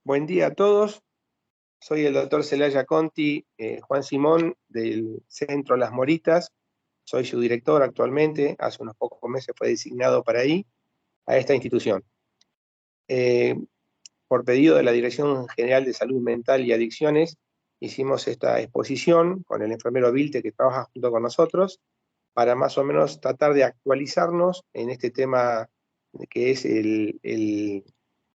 Buen día a todos. Soy el doctor Celaya Conti, Juan Simón, del Centro Las Moritas. Soy su director actualmente. Hace unos pocos meses fue designado para ahí, a esta institución. Por pedido de la Dirección General de Salud Mental y Adicciones, hicimos esta exposición con el enfermero Vilte, que trabaja junto con nosotros, para más o menos tratar de actualizarnos en este tema que es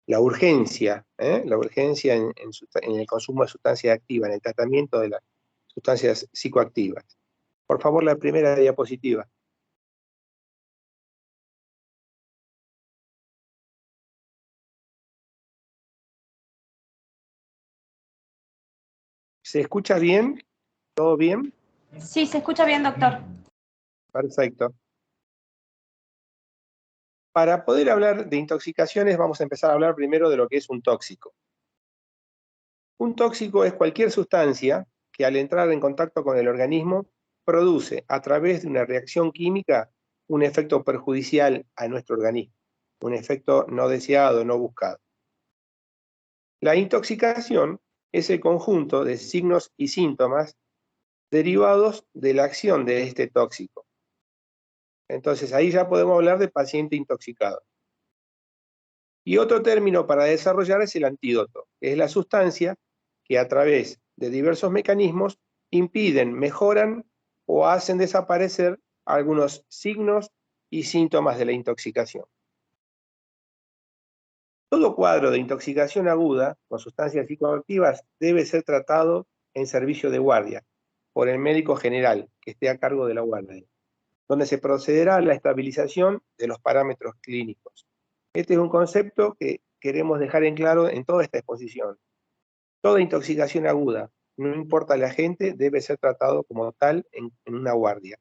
la urgencia en el consumo de sustancias activas, en el tratamiento de las sustancias psicoactivas. Por favor, la primera diapositiva. ¿Se escucha bien? ¿Todo bien? Sí, se escucha bien, doctor. Perfecto. Para poder hablar de intoxicaciones, vamos a empezar a hablar primero de lo que es un tóxico. Un tóxico es cualquier sustancia que al entrar en contacto con el organismo produce a través de una reacción química un efecto perjudicial a nuestro organismo, un efecto no deseado, no buscado. La intoxicación es el conjunto de signos y síntomas derivados de la acción de este tóxico. Entonces ahí ya podemos hablar de paciente intoxicado. Y otro término para desarrollar es el antídoto, que es la sustancia que a través de diversos mecanismos impiden, mejoran o hacen desaparecer algunos signos y síntomas de la intoxicación. Todo cuadro de intoxicación aguda con sustancias psicoactivas debe ser tratado en servicio de guardia por el médico general que esté a cargo de la guardia, donde se procederá a la estabilización de los parámetros clínicos. Este es un concepto que queremos dejar en claro en toda esta exposición. Toda intoxicación aguda, no importa el agente, debe ser tratado como tal en una guardia.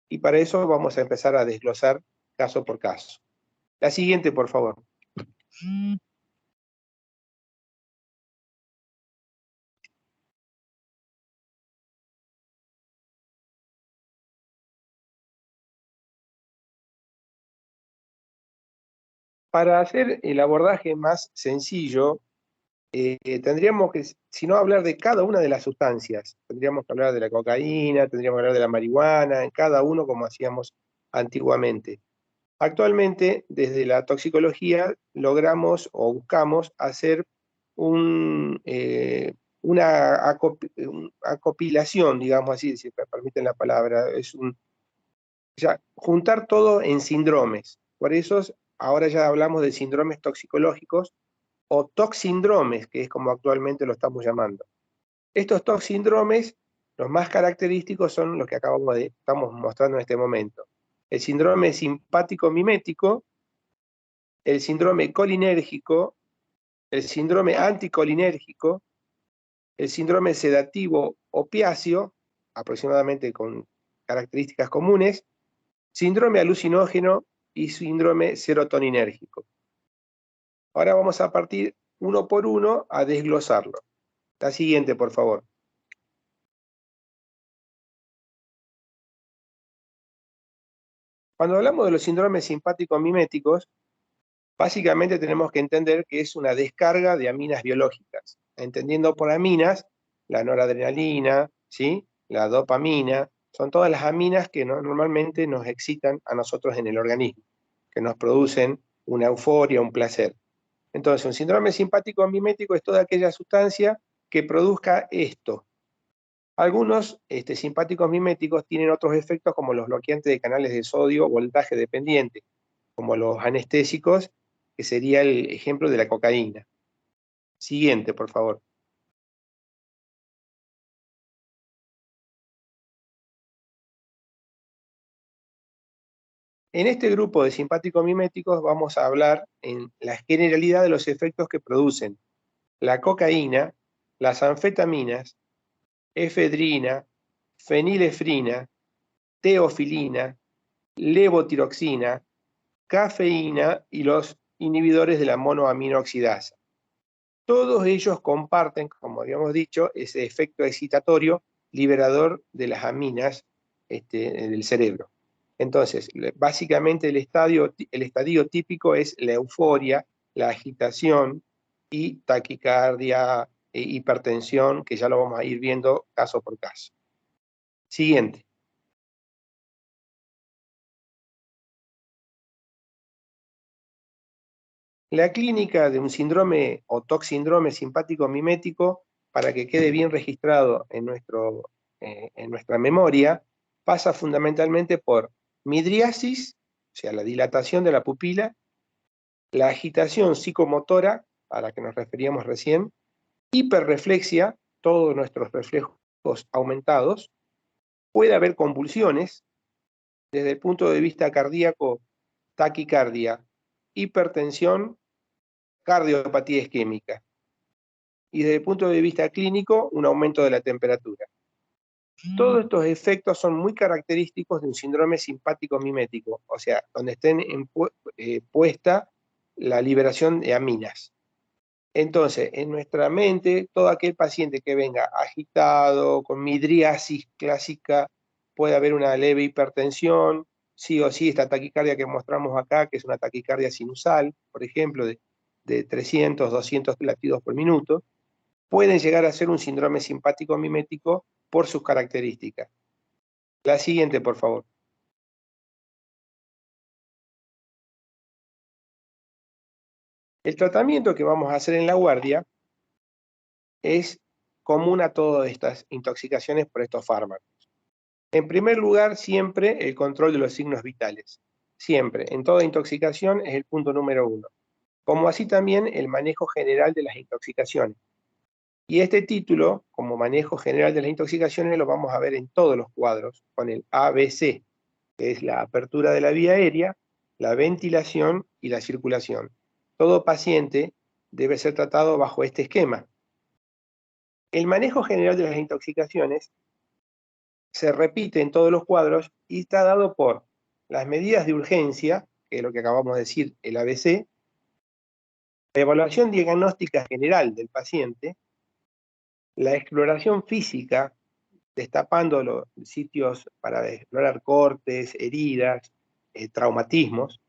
Y para eso vamos a empezar a desglosar caso por caso. La siguiente, por favor. Para hacer el abordaje más sencillo, tendríamos que, si no hablar de cada una de las sustancias, tendríamos que hablar de la cocaína, tendríamos que hablar de la marihuana, en cada uno como hacíamos antiguamente. Actualmente, desde la toxicología, logramos o buscamos hacer una acopilación, digamos así, si me permiten la palabra, juntar todo en síndromes. Por eso ahora ya hablamos de síndromes toxicológicos o toxíndromes, que es como actualmente lo estamos llamando. Estos toxíndromes, los más característicos son los que estamos mostrando en este momento. El síndrome simpático mimético, el síndrome colinérgico, el síndrome anticolinérgico, el síndrome sedativo opiáceo, aproximadamente con características comunes, síndrome alucinógeno y síndrome serotoninérgico. Ahora vamos a partir uno por uno a desglosarlo. La siguiente, por favor. Cuando hablamos de los síndromes simpático-miméticos, básicamente tenemos que entender que es una descarga de aminas biológicas, entendiendo por aminas la noradrenalina, ¿sí? La dopamina, son todas las aminas que normalmente nos excitan a nosotros en el organismo, que nos producen una euforia, un placer. Entonces, un síndrome simpático-mimético es toda aquella sustancia que produzca esto. Algunos simpáticos miméticos tienen otros efectos como los bloqueantes de canales de sodio voltaje dependiente, como los anestésicos, que sería el ejemplo de la cocaína. Siguiente, por favor. En este grupo de simpáticos miméticos vamos a hablar en la generalidad de los efectos que producen la cocaína, las anfetaminas, efedrina, fenilefrina, teofilina, levotiroxina, cafeína y los inhibidores de la monoaminooxidasa. Todos ellos comparten, como habíamos dicho, ese efecto excitatorio liberador de las aminas del cerebro. Entonces, básicamente el estadio típico es la euforia, la agitación, y taquicardia, hipertensión, que ya lo vamos a ir viendo caso por caso. Siguiente. La clínica de un síndrome o toxíndrome simpático mimético, para que quede bien registrado en nuestra memoria, pasa fundamentalmente por midriasis, o sea, la dilatación de la pupila, la agitación psicomotora, a la que nos referíamos recién, hiperreflexia, todos nuestros reflejos aumentados, puede haber convulsiones, desde el punto de vista cardíaco, taquicardia, hipertensión, cardiopatía isquémica. Y desde el punto de vista clínico, un aumento de la temperatura. Todos estos efectos son muy característicos de un síndrome simpático mimético, o sea, donde estén puesta la liberación de aminas. Entonces, en nuestra mente, todo aquel paciente que venga agitado, con midriasis clásica, puede haber una leve hipertensión, sí o sí esta taquicardia que mostramos acá, que es una taquicardia sinusal, por ejemplo, de 300, 200 latidos por minuto, pueden llegar a ser un síndrome simpático mimético por sus características. La siguiente, por favor. El tratamiento que vamos a hacer en la guardia es común a todas estas intoxicaciones por estos fármacos. En primer lugar, siempre el control de los signos vitales. Siempre, en toda intoxicación es el punto número 1. Como así también el manejo general de las intoxicaciones. Y este título, como manejo general de las intoxicaciones, lo vamos a ver en todos los cuadros, con el ABC, que es la apertura de la vía aérea, la ventilación y la circulación. Todo paciente debe ser tratado bajo este esquema. El manejo general de las intoxicaciones se repite en todos los cuadros y está dado por las medidas de urgencia, que es lo que acabamos de decir, el ABC, la evaluación diagnóstica general del paciente, la exploración física, destapando los sitios para explorar cortes, heridas, traumatismos,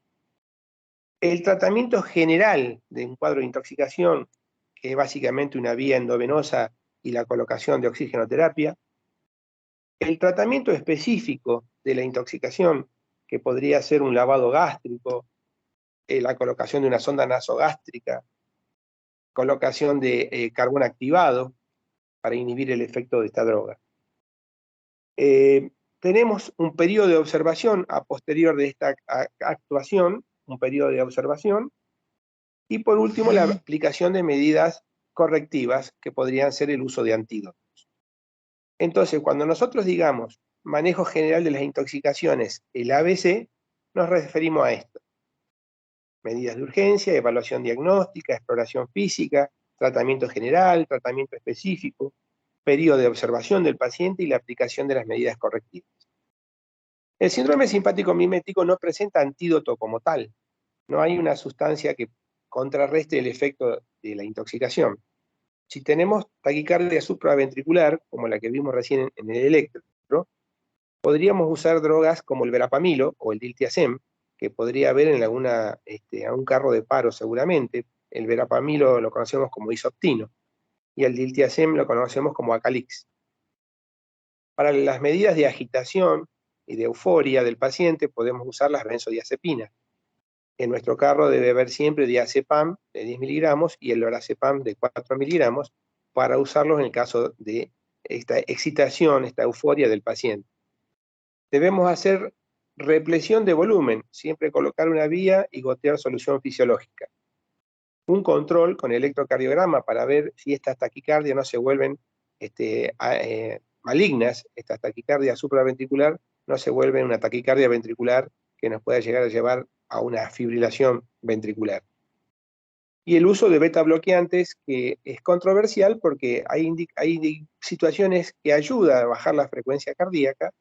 el tratamiento general de un cuadro de intoxicación, que es básicamente una vía endovenosa y la colocación de oxigenoterapia, el tratamiento específico de la intoxicación, que podría ser un lavado gástrico, la colocación de una sonda nasogástrica, colocación de carbón activado para inhibir el efecto de esta droga. Tenemos un periodo de observación a posterior de esta actuación, un periodo de observación, y por último la aplicación de medidas correctivas que podrían ser el uso de antídotos. Entonces, cuando nosotros digamos manejo general de las intoxicaciones, el ABC, nos referimos a esto. Medidas de urgencia, evaluación diagnóstica, exploración física, tratamiento general, tratamiento específico, periodo de observación del paciente y la aplicación de las medidas correctivas. El síndrome simpático mimético no presenta antídoto como tal. No hay una sustancia que contrarreste el efecto de la intoxicación. Si tenemos taquicardia supraventricular, como la que vimos recién en el electro, podríamos usar drogas como el verapamilo o el diltiazem, que podría haber en un carro de paro seguramente. El verapamilo lo conocemos como isoptino y el diltiazem lo conocemos como acalix. Para las medidas de agitación y de euforia del paciente podemos usar las benzodiazepinas. En nuestro carro debe haber siempre diazepam de 10 miligramos y el lorazepam de 4 miligramos para usarlos en el caso de esta excitación, esta euforia del paciente. Debemos hacer represión de volumen, siempre colocar una vía y gotear solución fisiológica. Un control con electrocardiograma para ver si estas taquicardias no se vuelven malignas, estas taquicardias supraventricular no se vuelven una taquicardia ventricular que nos pueda llegar a llevar a una fibrilación ventricular. Y el uso de beta bloqueantes, que es controversial porque hay situaciones que ayudan a bajar la frecuencia cardíaca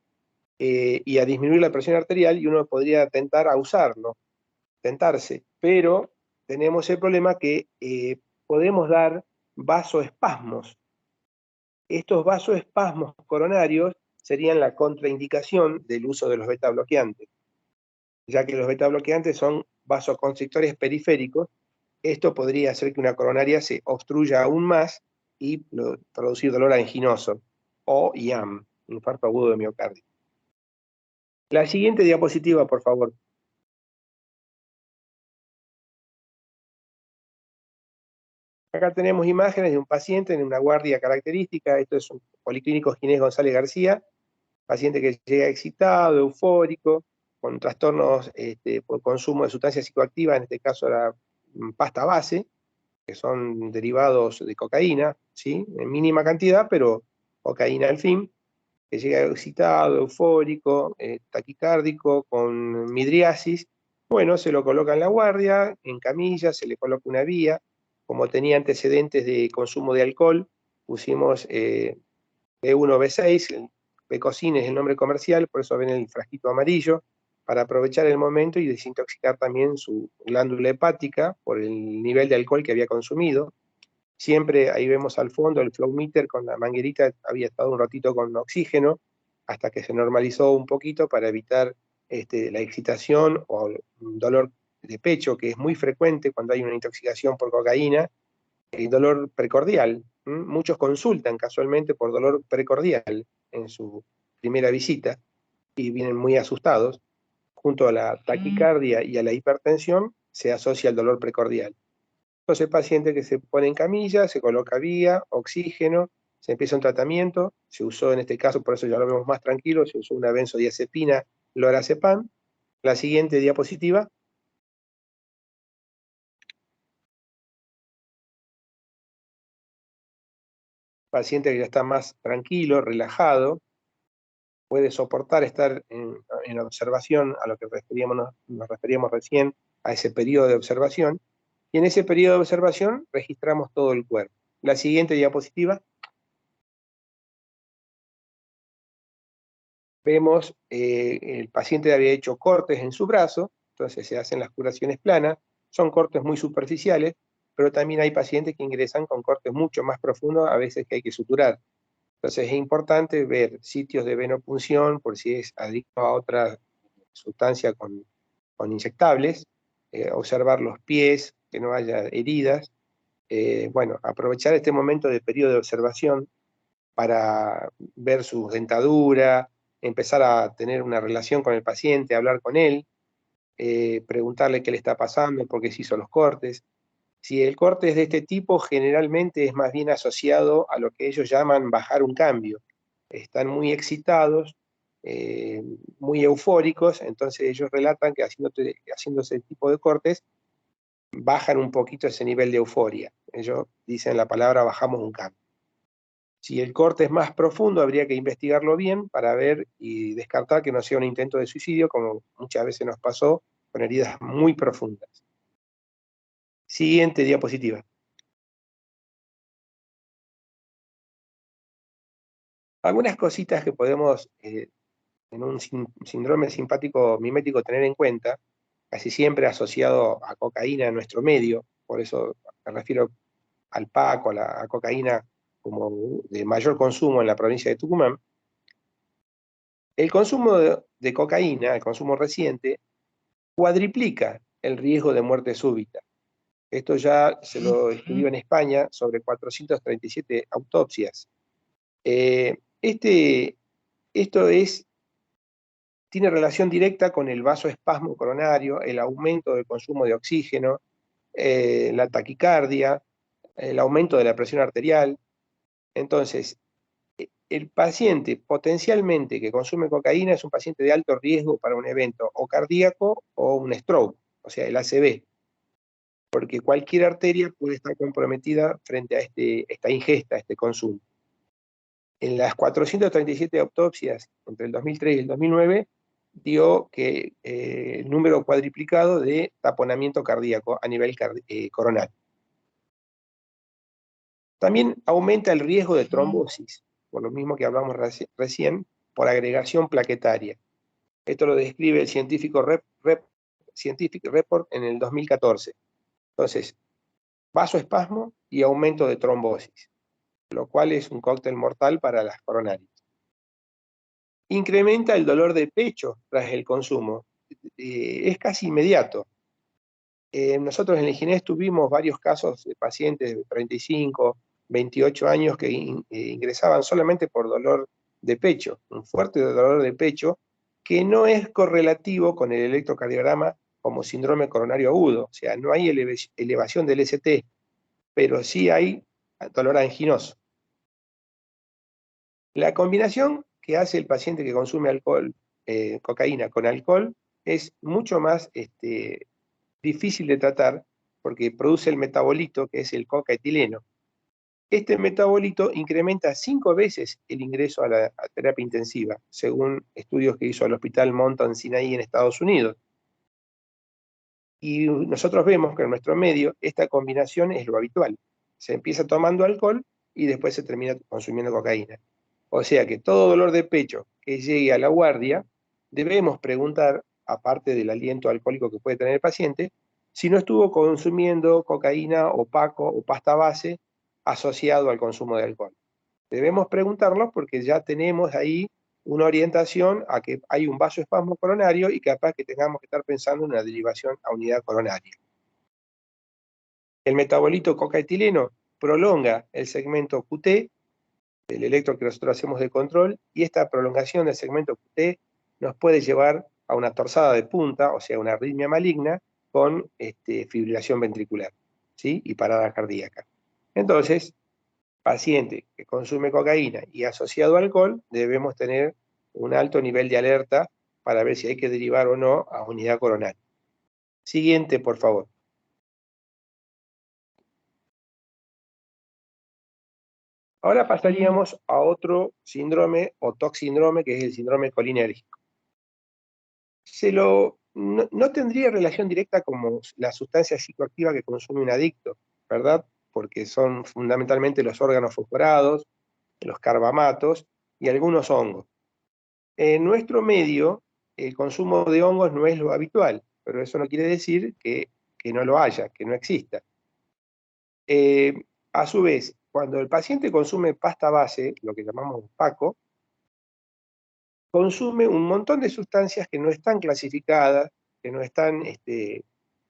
y a disminuir la presión arterial, y uno podría tentar a usarlo, tentarse, pero tenemos el problema que podemos dar vasoespasmos. Estos vasoespasmos coronarios serían la contraindicación del uso de los beta bloqueantes, ya que los beta bloqueantes son vasoconstrictores periféricos Esto podría hacer que una coronaria se obstruya aún más y producir dolor anginoso, o IAM, infarto agudo de miocardio. La siguiente diapositiva, por favor. Acá tenemos imágenes de un paciente en una guardia característica. Esto es un policlínico Ginés González García, paciente que llega excitado, eufórico, con trastornos por consumo de sustancias psicoactivas, en este caso la pasta base, que son derivados de cocaína, ¿sí? En mínima cantidad, pero cocaína al fin, que llega excitado, eufórico, taquicárdico, con midriasis. Bueno, se lo coloca en la guardia, en camilla, se le coloca una vía. Como tenía antecedentes de consumo de alcohol, pusimos B1, B6, Becocin es el nombre comercial, por eso ven el frasquito amarillo, para aprovechar el momento y desintoxicar también su glándula hepática por el nivel de alcohol que había consumido. Siempre ahí vemos al fondo el flow meter con la manguerita, había estado un ratito con oxígeno, hasta que se normalizó un poquito para evitar la excitación o un dolor de pecho, que es muy frecuente cuando hay una intoxicación por cocaína, el dolor precordial. Muchos consultan casualmente por dolor precordial en su primera visita y vienen muy asustados. Junto a la taquicardia y a la hipertensión se asocia el dolor precordial. Entonces el paciente que se pone en camilla, se coloca vía, oxígeno, se empieza un tratamiento, se usó en este caso, por eso ya lo vemos más tranquilo, se usó una benzodiazepina, lorazepam. La siguiente diapositiva. Paciente que ya está más tranquilo, relajado, puede soportar estar en observación, a lo que nos referíamos recién, a ese periodo de observación, y en ese periodo de observación registramos todo el cuerpo. La siguiente diapositiva. Vemos el paciente había hecho cortes en su brazo, entonces se hacen las curaciones planas, son cortes muy superficiales, pero también hay pacientes que ingresan con cortes mucho más profundos, a veces que hay que suturar. Entonces es importante ver sitios de venopunción, por si es adicto a otra sustancia con inyectables, observar los pies, que no haya heridas. Bueno, aprovechar este momento de periodo de observación para ver su dentadura, empezar a tener una relación con el paciente, hablar con él, preguntarle qué le está pasando, por qué se hizo los cortes. Si el corte es de este tipo, generalmente es más bien asociado a lo que ellos llaman bajar un cambio. Están muy excitados, muy eufóricos, entonces ellos relatan que haciendo ese tipo de cortes, bajan un poquito ese nivel de euforia. Ellos dicen la palabra bajamos un cambio. Si el corte es más profundo, habría que investigarlo bien para ver y descartar que no sea un intento de suicidio, como muchas veces nos pasó, con heridas muy profundas. Siguiente diapositiva. Algunas cositas que podemos, en un síndrome simpático mimético, tener en cuenta, casi siempre asociado a cocaína en nuestro medio, por eso me refiero al PAC o a cocaína como de mayor consumo en la provincia de Tucumán. El consumo de cocaína, el consumo reciente, cuadriplica el riesgo de muerte súbita. Esto ya se lo estudió en España sobre 437 autopsias. Esto tiene relación directa con el vasoespasmo coronario, el aumento del consumo de oxígeno, la taquicardia, el aumento de la presión arterial. Entonces, el paciente potencialmente que consume cocaína es un paciente de alto riesgo para un evento o cardíaco o un stroke, o sea, el ACV, porque cualquier arteria puede estar comprometida frente a esta ingesta, a este consumo. En las 437 autopsias entre el 2003 y el 2009, dio que el número cuadriplicado de taponamiento cardíaco a nivel coronario. También aumenta el riesgo de trombosis, por lo mismo que hablamos recién, por agregación plaquetaria. Esto lo describe el científico Scientific Report en el 2014. Entonces, vasoespasmo y aumento de trombosis, lo cual es un cóctel mortal para las coronarias. Incrementa el dolor de pecho tras el consumo. Es casi inmediato. Nosotros en el INGINES tuvimos varios casos de pacientes de 35, 28 años que ingresaban solamente por dolor de pecho, un fuerte dolor de pecho, que no es correlativo con el electrocardiograma como síndrome coronario agudo. O sea, no hay elevación del ST, pero sí hay dolor anginoso. La combinación que hace el paciente que consume alcohol, cocaína con alcohol, es mucho más difícil de tratar porque produce el metabolito que es el cocaetileno. Este metabolito incrementa 5 veces el ingreso a la terapia intensiva, según estudios que hizo el Hospital Mount Sinai en Estados Unidos. Y nosotros vemos que en nuestro medio esta combinación es lo habitual. Se empieza tomando alcohol y después se termina consumiendo cocaína. O sea que todo dolor de pecho que llegue a la guardia, debemos preguntar, aparte del aliento alcohólico que puede tener el paciente, si no estuvo consumiendo cocaína o paco o pasta base asociado al consumo de alcohol. Debemos preguntarlo porque ya tenemos ahí una orientación a que hay un vasoespasmo coronario y capaz que tengamos que estar pensando en una derivación a unidad coronaria. El metabolito cocaetileno prolonga el segmento QT, el electro que nosotros hacemos de control, y esta prolongación del segmento QT nos puede llevar a una torsada de punta, o sea, una arritmia maligna, con fibrilación ventricular, ¿sí? Y parada cardíaca. Entonces, paciente que consume cocaína y asociado a alcohol, debemos tener un alto nivel de alerta para ver si hay que derivar o no a unidad coronaria. Siguiente, por favor. Ahora pasaríamos a otro síndrome o toxíndrome, que es el síndrome colinérgico. No tendría relación directa con la sustancia psicoactiva que consume un adicto, ¿verdad? Porque son fundamentalmente los órganos fosforados, los carbamatos y algunos hongos. En nuestro medio, el consumo de hongos no es lo habitual, pero eso no quiere decir que no lo haya, que no exista. A su vez, cuando el paciente consume pasta base, lo que llamamos PACO, consume un montón de sustancias que no están clasificadas, que no están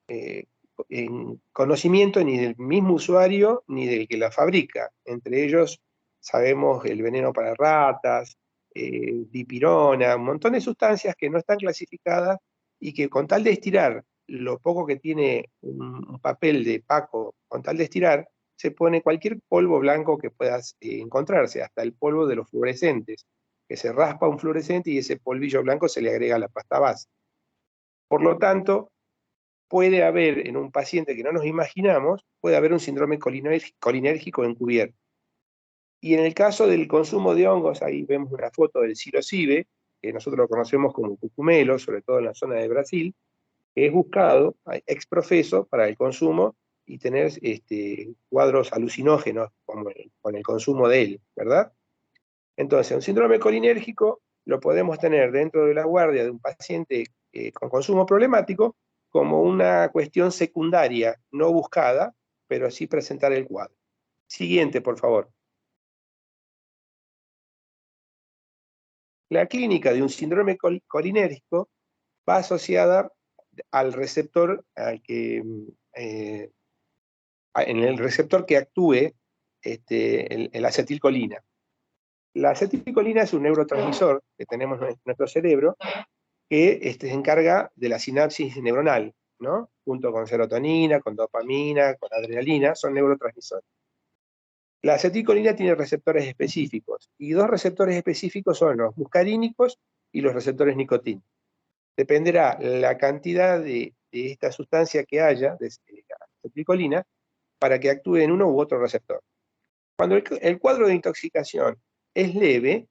en conocimiento ni del mismo usuario ni del que la fabrica. Entre ellos sabemos el veneno para ratas, dipirona, un montón de sustancias que no están clasificadas y que con tal de estirar lo poco que tiene un papel de Paco, con tal de estirar, se pone cualquier polvo blanco que puedas encontrarse, hasta el polvo de los fluorescentes, que se raspa un fluorescente y ese polvillo blanco se le agrega a la pasta base. Por lo tanto, puede haber en un paciente que no nos imaginamos, puede haber un síndrome colinérgico encubierto. Y en el caso del consumo de hongos, ahí vemos una foto del psilocibe, que nosotros lo conocemos como cucumelo, sobre todo en la zona de Brasil, que es buscado ex profeso para el consumo y tener cuadros alucinógenos con el consumo de él, ¿verdad? Entonces, un síndrome colinérgico lo podemos tener dentro de la guardia de un paciente con consumo problemático como una cuestión secundaria, no buscada, pero sí presentar el cuadro. Siguiente, por favor. La clínica de un síndrome colinérgico va asociada al receptor en el receptor que actúe el acetilcolina. La acetilcolina es un neurotransmisor que tenemos en nuestro cerebro que se encarga de la sinapsis neuronal, ¿no? Junto con serotonina, con dopamina, con adrenalina, son neurotransmisores. La acetilcolina tiene receptores específicos, y dos receptores específicos son los muscarínicos y los receptores nicotínicos. Dependerá la cantidad de esta sustancia que haya, de acetilcolina, para que actúe en uno u otro receptor. Cuando el cuadro de intoxicación es leve,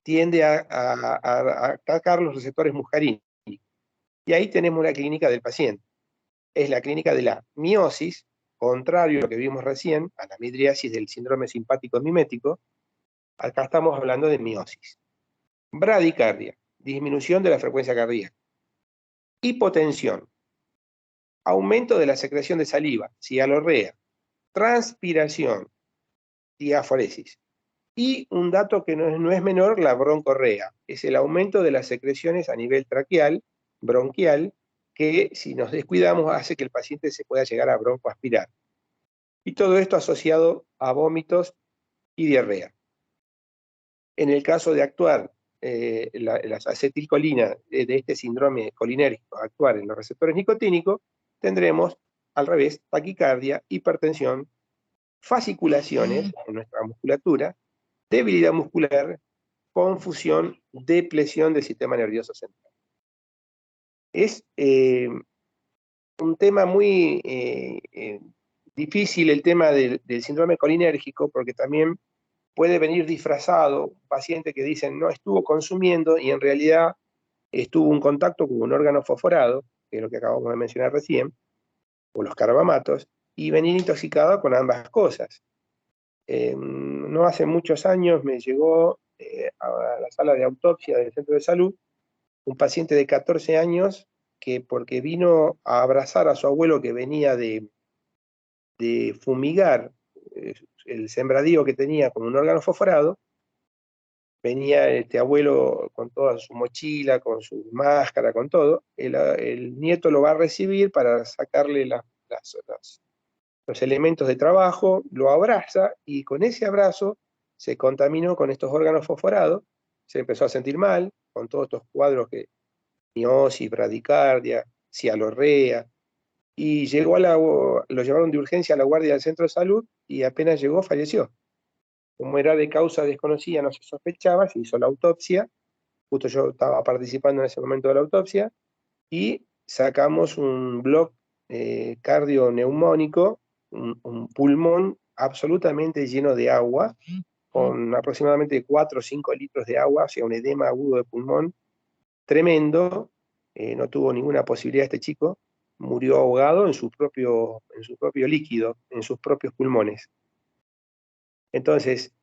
tiende a atacar los receptores muscarínicos. Y ahí tenemos la clínica del paciente. Es la clínica de la miosis, contrario a lo que vimos recién, a la midriasis del síndrome simpático mimético. Acá estamos hablando de miosis. Bradicardia, disminución de la frecuencia cardíaca. Hipotensión, aumento de la secreción de saliva, cialorrea. Transpiración, diaforesis. Y un dato que no es menor, la broncorrea, es el aumento de las secreciones a nivel traqueal, bronquial, que si nos descuidamos hace que el paciente se pueda llegar a broncoaspirar. Y todo esto asociado a vómitos y diarrea. En el caso de actuar la acetilcolina de este síndrome colinérgico, actuar en los receptores nicotínicos, tendremos al revés taquicardia, hipertensión, fasciculaciones en nuestra musculatura, debilidad muscular, confusión, depresión del sistema nervioso central. Es un tema muy difícil el tema del síndrome colinérgico, porque también puede venir disfrazado un paciente que dicen no estuvo consumiendo y en realidad estuvo en contacto con un órgano fosforado, que es lo que acabamos de mencionar recién, o los carbamatos, y venir intoxicado con ambas cosas. No hace muchos años me llegó a la sala de autopsia del centro de salud un paciente de 14 años que porque vino a abrazar a su abuelo que venía de fumigar el sembradío que tenía con un órgano fosforado, venía este abuelo con toda su mochila, con su máscara, con todo, el nieto lo va a recibir para sacarle los elementos de trabajo, lo abraza y con ese abrazo se contaminó con estos órganos fosforados, se empezó a sentir mal, con todos estos cuadros que miosis, bradicardia, cialorrea, y lo llevaron de urgencia a la guardia del centro de salud y apenas llegó falleció. Como era de causa desconocida, no se sospechaba, se hizo la autopsia, justo yo estaba participando en ese momento de la autopsia, y sacamos un bloc cardioneumónico, un pulmón absolutamente lleno de agua, con aproximadamente 4 o 5 litros de agua, o sea, un edema agudo de pulmón tremendo, no tuvo ninguna posibilidad este chico, murió ahogado en su propio líquido, en sus propios pulmones. Entonces,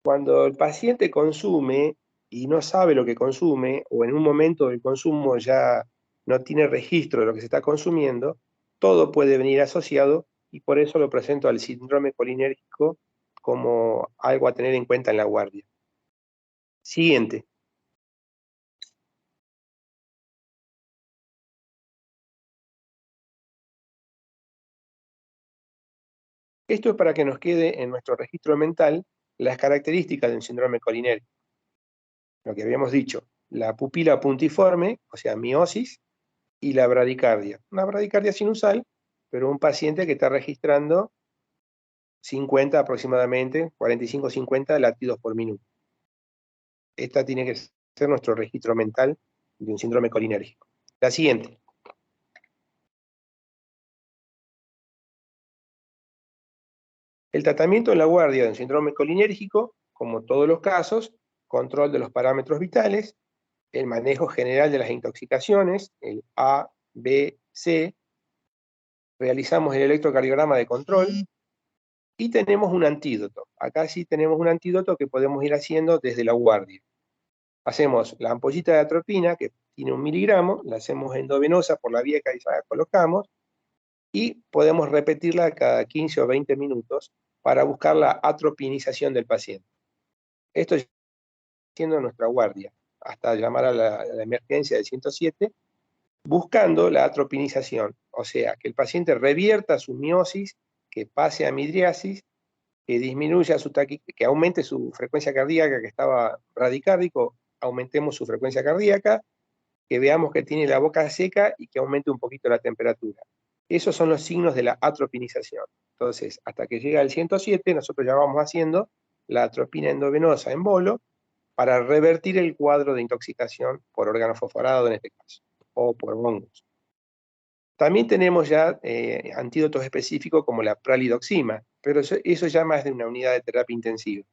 cuando el paciente consume y no sabe lo que consume, o en un momento del consumo ya no tiene registro de lo que se está consumiendo, todo puede venir asociado y por eso lo presento al síndrome colinérgico como algo a tener en cuenta en la guardia. Siguiente. Esto es para que nos quede en nuestro registro mental las características de un síndrome colinérgico. Lo que habíamos dicho, la pupila puntiforme, o sea, miosis, y la bradicardia. Una bradicardia sinusal, pero un paciente que está registrando 50 aproximadamente, 45-50 latidos por minuto. Esta tiene que ser nuestro registro mental de un síndrome colinérgico. La siguiente. El tratamiento en la guardia de un síndrome colinérgico, como todos los casos, control de los parámetros vitales, el manejo general de las intoxicaciones, el A, B, C, realizamos el electrocardiograma de control y tenemos un antídoto. Acá sí tenemos un antídoto que podemos ir haciendo desde la guardia. Hacemos la ampollita de atropina, que tiene 1 miligramo, la hacemos endovenosa por la vía que ahí la colocamos, y podemos repetirla cada 15 o 20 minutos para buscar la atropinización del paciente. Esto es haciendo nuestra guardia, hasta llamar a la emergencia del 107, buscando la atropinización, o sea, que el paciente revierta su miosis, que pase a midriasis, que disminuya que aumente su frecuencia cardíaca, que estaba bradicárdico, aumentemos su frecuencia cardíaca, que veamos que tiene la boca seca y que aumente un poquito la temperatura. Esos son los signos de la atropinización. Entonces, hasta que llega el 107, nosotros ya vamos haciendo la atropina endovenosa en bolo para revertir el cuadro de intoxicación por órgano fosforado en este caso, o por hongos. También tenemos ya antídotos específicos como la pralidoxima, pero eso ya más de una unidad de terapia intensiva.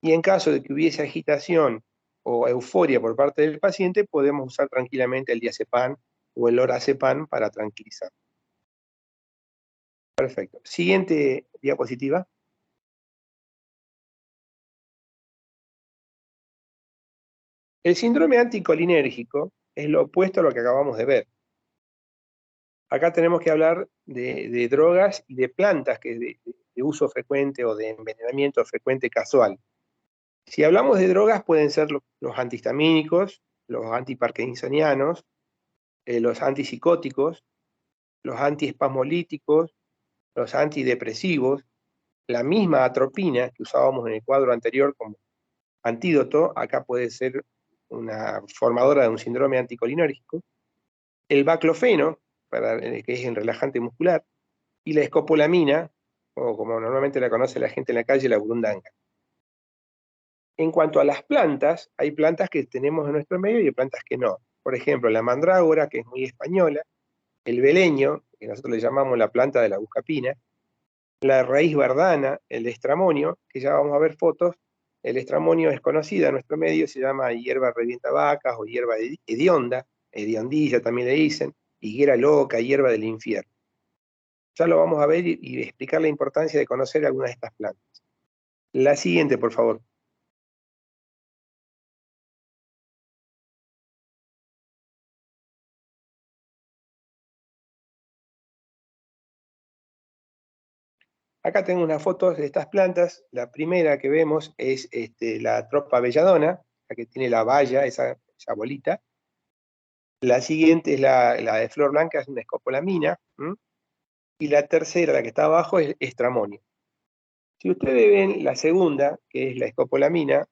Y en caso de que hubiese agitación o euforia por parte del paciente, podemos usar tranquilamente el diazepam o el lorazepam para tranquilizar. Perfecto. Siguiente diapositiva. El síndrome anticolinérgico es lo opuesto a lo que acabamos de ver. Acá tenemos que hablar de drogas y de plantas que de uso frecuente o de envenenamiento frecuente casual. Si hablamos de drogas pueden ser los antihistamínicos, los antiparkinsonianos, los antipsicóticos, los antiespasmolíticos, los antidepresivos, la misma atropina que usábamos en el cuadro anterior como antídoto, acá puede ser una formadora de un síndrome anticolinérgico, el baclofeno, que es el relajante muscular, y la escopolamina, o como normalmente la conoce la gente en la calle, la burundanga. En cuanto a las plantas, hay plantas que tenemos en nuestro medio y hay plantas que no. Por ejemplo, la mandrágora, que es muy española, el beleño, que nosotros le llamamos la planta de la buscapina, la raíz verdana, el estramonio, que ya vamos a ver fotos. El estramonio es conocida en nuestro medio, se llama hierba revienta vacas o hierba hedionda, hediondilla también le dicen, higuera loca, hierba del infierno. Ya lo vamos a ver y explicar la importancia de conocer algunas de estas plantas. La siguiente, por favor. Acá tengo unas fotos de estas plantas. La primera que vemos es la tropa belladona, la que tiene la baya, esa bolita. La siguiente es la de flor blanca, es una escopolamina. Y la tercera, la que está abajo, es estramonio. Si ustedes ven la segunda, que es la escopolamina,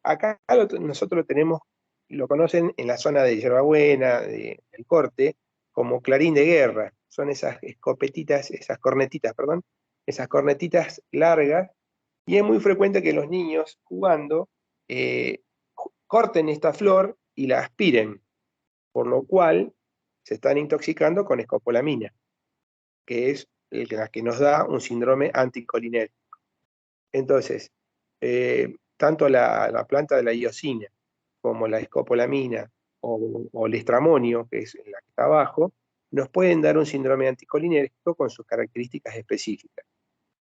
acá nosotros lo tenemos, lo conocen en la zona de Yerbabuena, del Corte, como clarín de guerra. Son esas escopetitas, esas cornetitas, perdón, esas cornetitas largas, y es muy frecuente que los niños jugando corten esta flor y la aspiren, por lo cual se están intoxicando con escopolamina, que es la que nos da un síndrome anticolinérgico. Entonces, tanto la planta de la iosina como la escopolamina o el estramonio, que es la que está abajo, nos pueden dar un síndrome anticolinérgico con sus características específicas,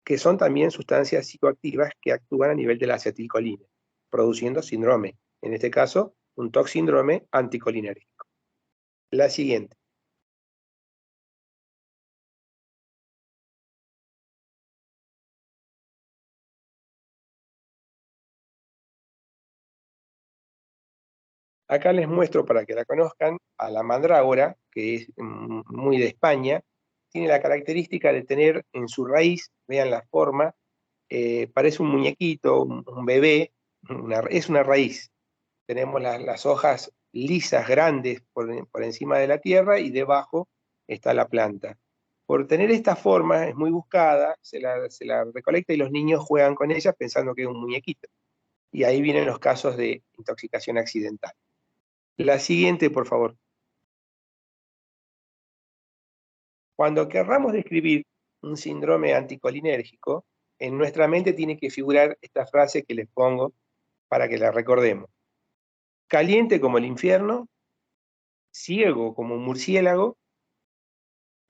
que son también sustancias psicoactivas que actúan a nivel de la acetilcolina, produciendo síndrome, en este caso, un toxíndrome anticolinérgico. La siguiente. Acá les muestro para que la conozcan a la mandrágora, que es muy de España. Tiene la característica de tener en su raíz, vean la forma, parece un muñequito, un bebé, es una raíz. Tenemos las hojas lisas, grandes, por encima de la tierra y debajo está la planta. Por tener esta forma, es muy buscada, se la recolecta y los niños juegan con ella pensando que es un muñequito. Y ahí vienen los casos de intoxicación accidental. La siguiente, por favor. Cuando querramos describir un síndrome anticolinérgico, en nuestra mente tiene que figurar esta frase que les pongo para que la recordemos. Caliente como el infierno, ciego como un murciélago,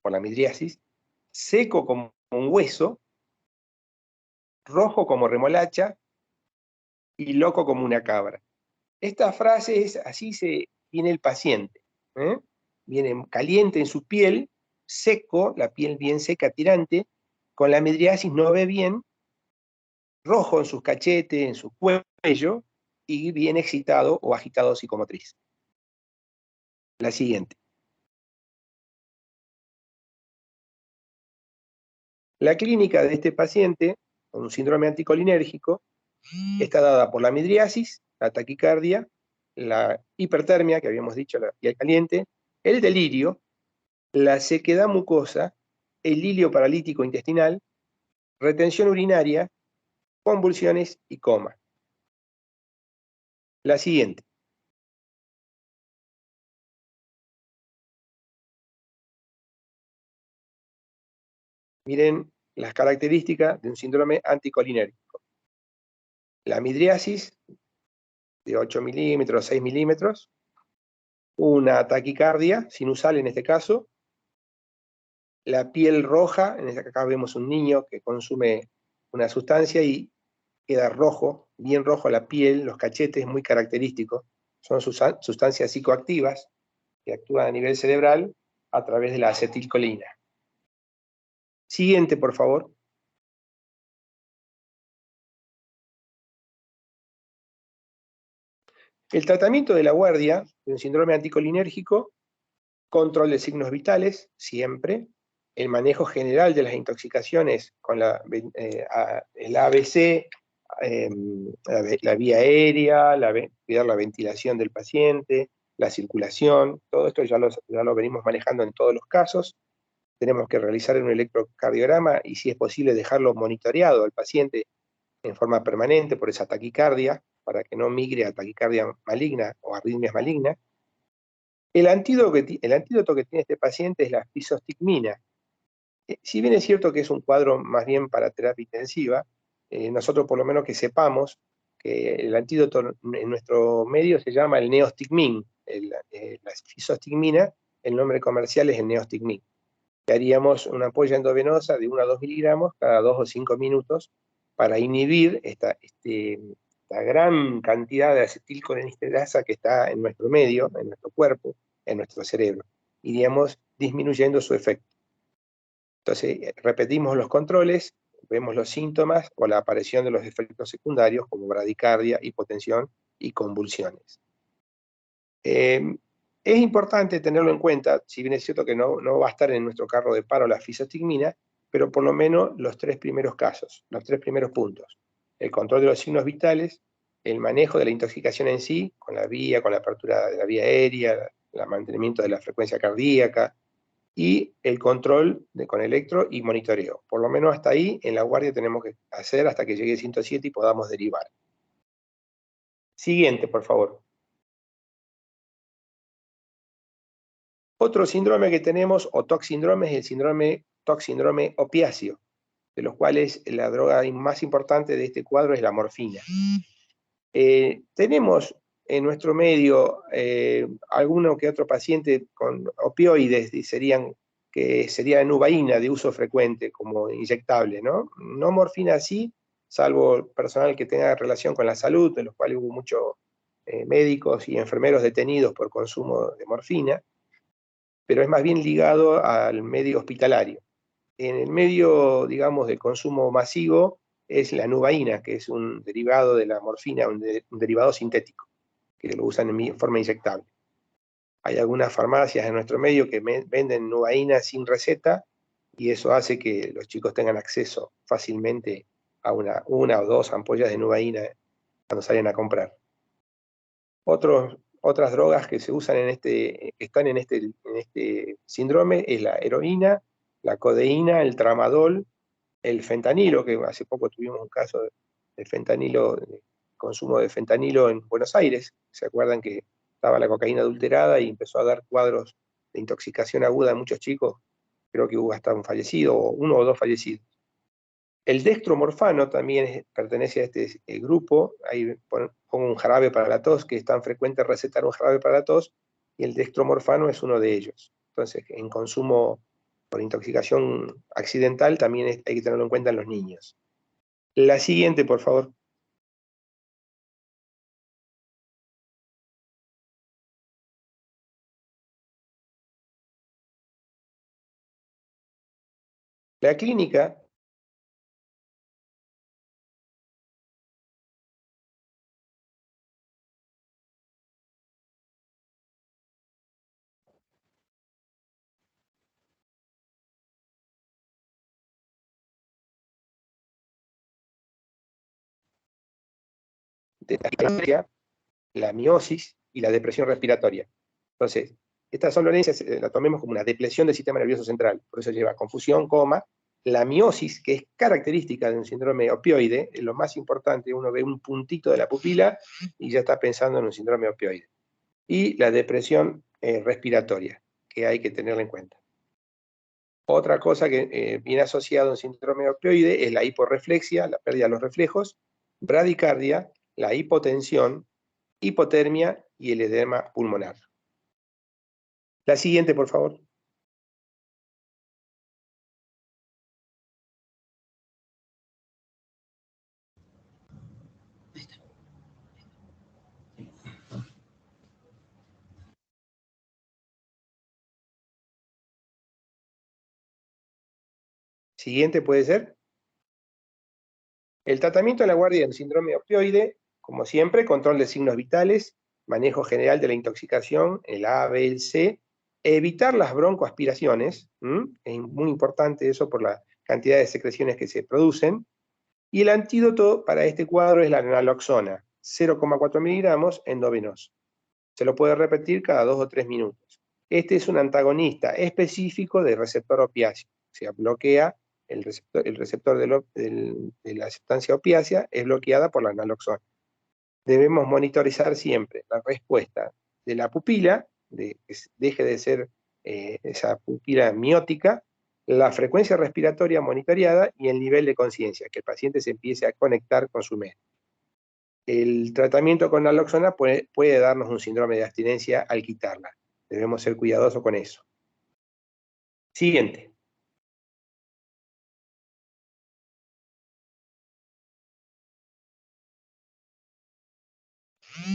por la midriasis, seco como un hueso, rojo como remolacha y loco como una cabra. Esta frase es, así viene el paciente. Viene caliente en su piel, seco, la piel bien seca, tirante, con la midriasis no ve bien, rojo en sus cachetes, en su cuello, y bien excitado o agitado psicomotriz. La siguiente. La clínica de este paciente, con un síndrome anticolinérgico, está dada por la midriasis, la taquicardia, la hipertermia, que habíamos dicho, la piel caliente, el delirio, la sequedad mucosa, el hilio paralítico intestinal, retención urinaria, convulsiones y coma. La siguiente. Miren las características de un síndrome anticolinérgico. La midriasis, de 8 milímetros, 6 milímetros, una taquicardia, sinusal en este caso, la piel roja, en este acá vemos un niño que consume una sustancia y queda rojo, bien rojo la piel, los cachetes, muy característicos, son sustancias psicoactivas que actúan a nivel cerebral a través de la acetilcolina. Siguiente, por favor. El tratamiento de la guardia de un síndrome anticolinérgico control de signos vitales, siempre, el manejo general de las intoxicaciones con el ABC, la vía aérea, cuidar la ventilación del paciente, la circulación, todo esto ya lo venimos manejando en todos los casos. Tenemos que realizar un electrocardiograma y, si es posible, dejarlo monitoreado al paciente en forma permanente por esa taquicardia, para que no migre a taquicardia maligna o arritmias malignas. El antídoto que tiene este paciente es la fisostigmina. Si bien es cierto que es un cuadro más bien para terapia intensiva, nosotros por lo menos que sepamos que el antídoto en nuestro medio se llama el neostigmin. La fisostigmina, el nombre comercial es el neostigmin. Que haríamos una ampolla endovenosa de 1 a 2 miligramos cada 2 o 5 minutos para inhibir esta gran cantidad de acetilcolinesterasa que está en nuestro medio, en nuestro cuerpo, en nuestro cerebro. Iríamos disminuyendo su efecto. Entonces, repetimos los controles, vemos los síntomas o la aparición de los efectos secundarios como bradicardia, hipotensión y convulsiones. Es importante tenerlo en cuenta, si bien es cierto que no va a estar en nuestro carro de paro la fisostigmina, pero por lo menos los 3 primeros casos, los 3 primeros puntos. El control de los signos vitales, el manejo de la intoxicación en sí, con la apertura de la vía aérea, el mantenimiento de la frecuencia cardíaca, y el control con electro y monitoreo. Por lo menos hasta ahí, en la guardia tenemos que hacer hasta que llegue 107 y podamos derivar. Siguiente, por favor. Otro síndrome que tenemos, o toxíndrome, es el toxíndrome opiáceo, de los cuales la droga más importante de este cuadro es la morfina. Tenemos en nuestro medio alguno que otro paciente con opioides, que sería nubaína de uso frecuente como inyectable, ¿no? No morfina sí, salvo personal que tenga relación con la salud, de los cuales hubo muchos médicos y enfermeros detenidos por consumo de morfina, pero es más bien ligado al medio hospitalario. En el medio, digamos, de consumo masivo es la nubaína, que es un derivado de la morfina, un derivado sintético, que lo usan en forma inyectable. Hay algunas farmacias en nuestro medio que venden nubaína sin receta, y eso hace que los chicos tengan acceso fácilmente a una o dos ampollas de nubaína cuando salen a comprar. Otras drogas que se usan están en este síndrome es la heroína, la codeína, el tramadol, el fentanilo, que hace poco tuvimos un caso de fentanilo, de consumo de fentanilo en Buenos Aires. ¿Se acuerdan que estaba la cocaína adulterada y empezó a dar cuadros de intoxicación aguda a muchos chicos? Creo que hubo hasta un fallecido, o 1 o 2 fallecidos. El dextromorfano también pertenece a este grupo. Ahí pongo un jarabe para la tos, que es tan frecuente recetar un jarabe para la tos, y el dextromorfano es uno de ellos. Entonces, en consumo por intoxicación accidental también hay que tenerlo en cuenta en los niños. La siguiente, por favor. La clínica de la miosis y la depresión respiratoria. Entonces, estas son dolencias, la tomemos como una depresión del sistema nervioso central, por eso lleva confusión, coma. La miosis, que es característica de un síndrome opioide, es lo más importante, uno ve un puntito de la pupila y ya está pensando en un síndrome opioide. Y la depresión respiratoria, que hay que tenerla en cuenta. Otra cosa que viene asociada a un síndrome opioide es la hiporreflexia, la pérdida de los reflejos, bradicardia, la hipotensión, hipotermia y el edema pulmonar. La siguiente, por favor. Siguiente puede ser. El tratamiento en la guardia del síndrome opioide, como siempre, control de signos vitales, manejo general de la intoxicación, el A, B, el C, evitar las broncoaspiraciones, es muy importante eso por la cantidad de secreciones que se producen, y el antídoto para este cuadro es la naloxona, 0,4 miligramos endovenoso. Se lo puede repetir cada 2 o 3 minutos. Este es un antagonista específico del receptor opiáceo, o sea, bloquea el receptor de la sustancia opiácea, es bloqueada por la naloxona. Debemos monitorizar siempre la respuesta de la pupila, que deje de ser esa pupila miótica, la frecuencia respiratoria monitoreada y el nivel de conciencia, que el paciente se empiece a conectar con su médico. El tratamiento con naloxona puede darnos un síndrome de abstinencia al quitarla. Debemos ser cuidadosos con eso. Siguiente.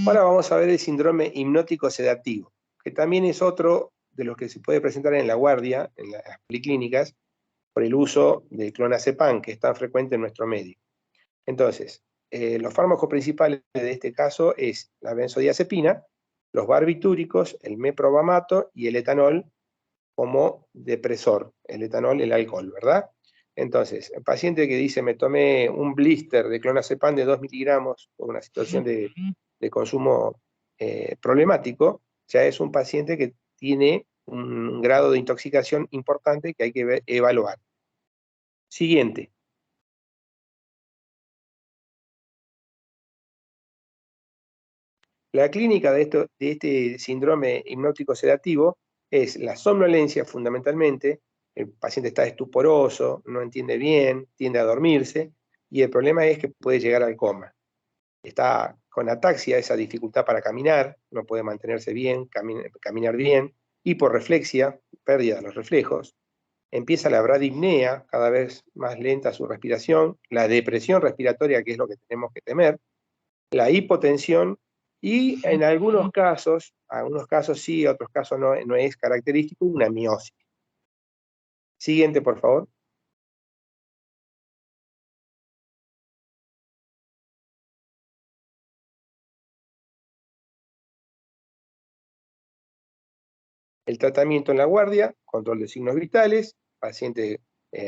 Ahora vamos a ver el síndrome hipnótico sedativo, que también es otro de los que se puede presentar en la guardia, en las policlínicas, por el uso del clonazepam, que es tan frecuente en nuestro medio. Entonces, los fármacos principales de este caso es la benzodiazepina, los barbitúricos, el meprobamato y el etanol como depresor, el etanol, el alcohol, ¿verdad? Entonces, el paciente que dice me tomé un blister de clonazepam de 2 miligramos por una situación de consumo problemático, ya es un paciente que tiene un grado de intoxicación importante que hay que evaluar. Siguiente. La clínica de este síndrome hipnótico sedativo es la somnolencia fundamentalmente, el paciente está estuporoso, no entiende bien, tiende a dormirse, y el problema es que puede llegar al coma. Está con ataxia, esa dificultad para caminar, no puede mantenerse bien, caminar bien, hiporreflexia, pérdida de los reflejos, empieza la bradipnea, cada vez más lenta su respiración, la depresión respiratoria, que es lo que tenemos que temer, la hipotensión, y en algunos casos sí, otros casos no es característico, una miosis. Siguiente, por favor. El tratamiento en la guardia, control de signos vitales, paciente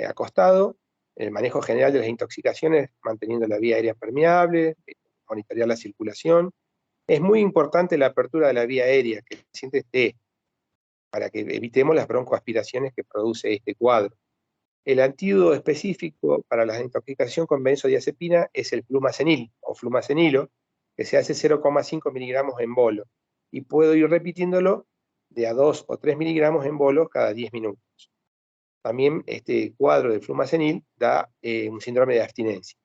acostado, el manejo general de las intoxicaciones, manteniendo la vía aérea permeable, monitorear la circulación. Es muy importante la apertura de la vía aérea, que el paciente esté, para que evitemos las broncoaspiraciones que produce este cuadro. El antídoto específico para la intoxicación con benzodiazepina es el flumazenil o flumacenilo, que se hace 0,5 miligramos en bolo. Y puedo ir repitiéndolo de a 2 o 3 miligramos en bolo cada 10 minutos. También este cuadro de flumazenil da un síndrome de abstinencia.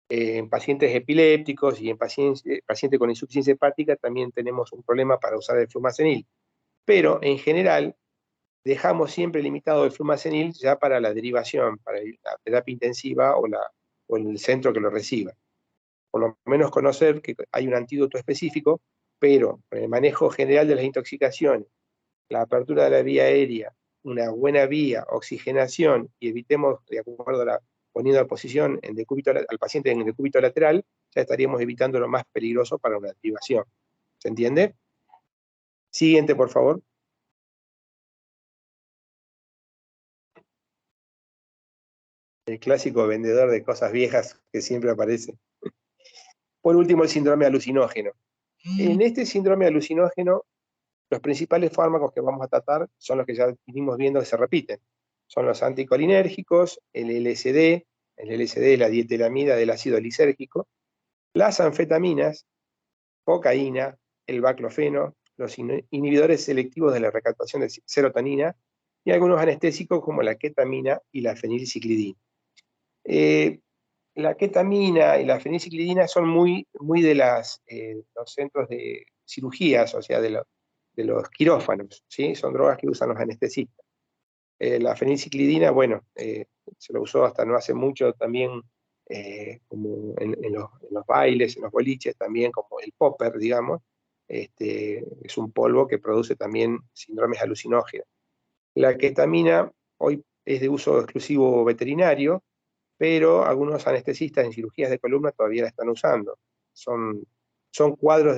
En pacientes epilépticos y en pacientes con insuficiencia hepática también tenemos un problema para usar el flumazenil. Pero en general, dejamos siempre limitado el flumazenil ya para la derivación, para la terapia intensiva o el centro que lo reciba. Por lo menos conocer que hay un antídoto específico, pero con el manejo general de las intoxicaciones, la apertura de la vía aérea, una buena vía, oxigenación, y evitemos, de acuerdo a poniendo a posición al paciente en el decúbito lateral, ya estaríamos evitando lo más peligroso para una derivación. ¿Se entiende? Siguiente, por favor. El clásico vendedor de cosas viejas que siempre aparece. Por último, el síndrome alucinógeno. En este síndrome alucinógeno, los principales fármacos que vamos a tratar son los que ya vinimos viendo que se repiten. Son los anticolinérgicos, el LSD, la dietilamida del ácido lisérgico, las anfetaminas, cocaína, el baclofeno, los inhibidores selectivos de la recaptación de serotonina y algunos anestésicos como la ketamina y la fenilciclidina. La ketamina y la fenilciclidina son muy de los centros de cirugías, o sea, de los quirófanos, ¿sí? Son drogas que usan los anestesistas. La fenilciclidina, bueno, se lo usó hasta no hace mucho también como en los bailes, en los boliches, también como el popper, digamos. Es un polvo que produce también síndromes alucinógenos. La ketamina hoy es de uso exclusivo veterinario, pero algunos anestesistas en cirugías de columna todavía la están usando. Son cuadros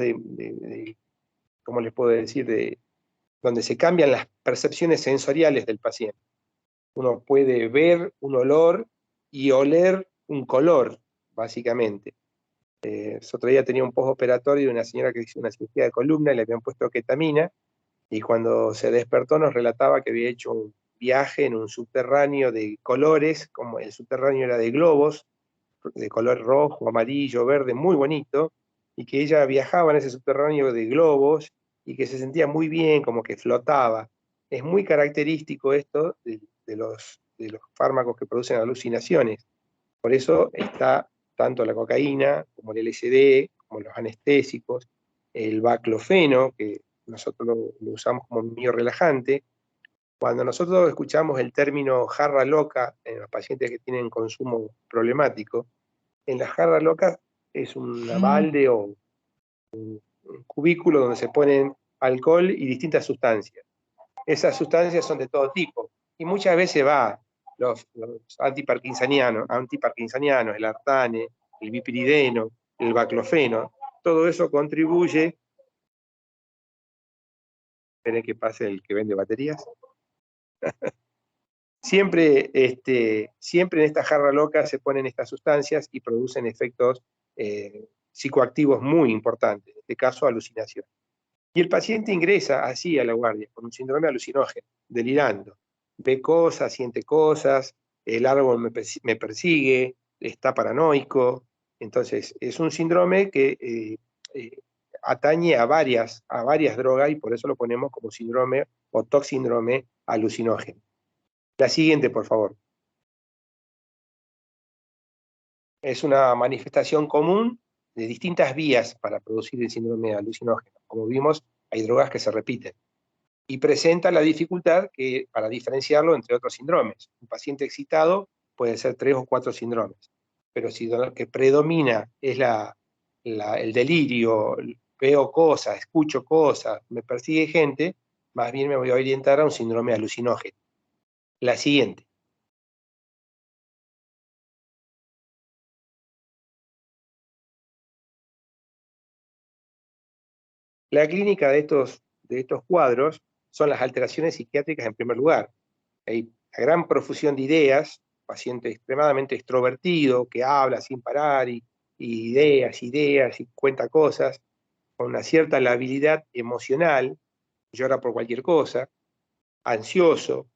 ¿cómo les puedo decir?, de donde se cambian las percepciones sensoriales del paciente. Uno puede ver un olor y oler un color, básicamente. Otro día tenía un postoperatorio de una señora que hizo una cirugía de columna y le habían puesto ketamina, y cuando se despertó nos relataba que había hecho un viaje en un subterráneo de colores, como el subterráneo era de globos, de color rojo, amarillo, verde, muy bonito, y que ella viajaba en ese subterráneo de globos y que se sentía muy bien, como que flotaba. Es muy característico esto de los fármacos que producen alucinaciones. Por eso está tanto la cocaína, como el LSD, como los anestésicos, el baclofeno, que nosotros lo usamos como medio relajante. Cuando nosotros escuchamos el término jarra loca en los pacientes que tienen consumo problemático, en la jarra loca es una balde o un cubículo donde se ponen alcohol y distintas sustancias. Esas sustancias son de todo tipo, y muchas veces va los antiparkinsonianos, el artane, el bipirideno, el baclofeno, todo eso contribuye. Esperen que pase el que vende baterías. Siempre en esta jarra loca se ponen estas sustancias y producen efectos psicoactivos muy importantes, en este caso alucinación. Y el paciente ingresa así a la guardia, con un síndrome alucinógeno, delirando. Ve cosas, siente cosas, el árbol me persigue, está paranoico. Entonces, es un síndrome que atañe a varias drogas, y por eso lo ponemos como síndrome o toxíndrome alucinógeno. La siguiente, por favor. Es una manifestación común de distintas vías para producir el síndrome alucinógeno. Como vimos, hay drogas que se repiten. Y presenta la dificultad para diferenciarlo entre otros síndromes. Un paciente excitado puede ser 3 o 4 síndromes, pero si lo que predomina es el delirio, veo cosas, escucho cosas, me persigue gente, más bien me voy a orientar a un síndrome alucinógeno. La siguiente. La clínica de estos cuadros son las alteraciones psiquiátricas en primer lugar. Hay una gran profusión de ideas, paciente extremadamente extrovertido, que habla sin parar, y ideas, y cuenta cosas, con una cierta labilidad emocional, llora por cualquier cosa, ansioso,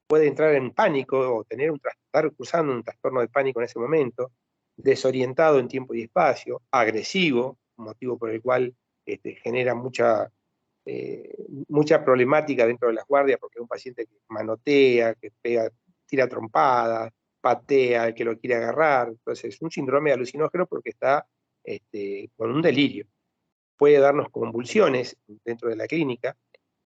puede entrar en pánico o estar cursando un trastorno de pánico en ese momento, desorientado en tiempo y espacio, agresivo, motivo por el cual genera mucha problemática dentro de las guardias, porque es un paciente que manotea, que pega, tira trompadas, patea al que lo quiere agarrar. Entonces es un síndrome alucinógeno porque está con un delirio. Puede darnos convulsiones dentro de la clínica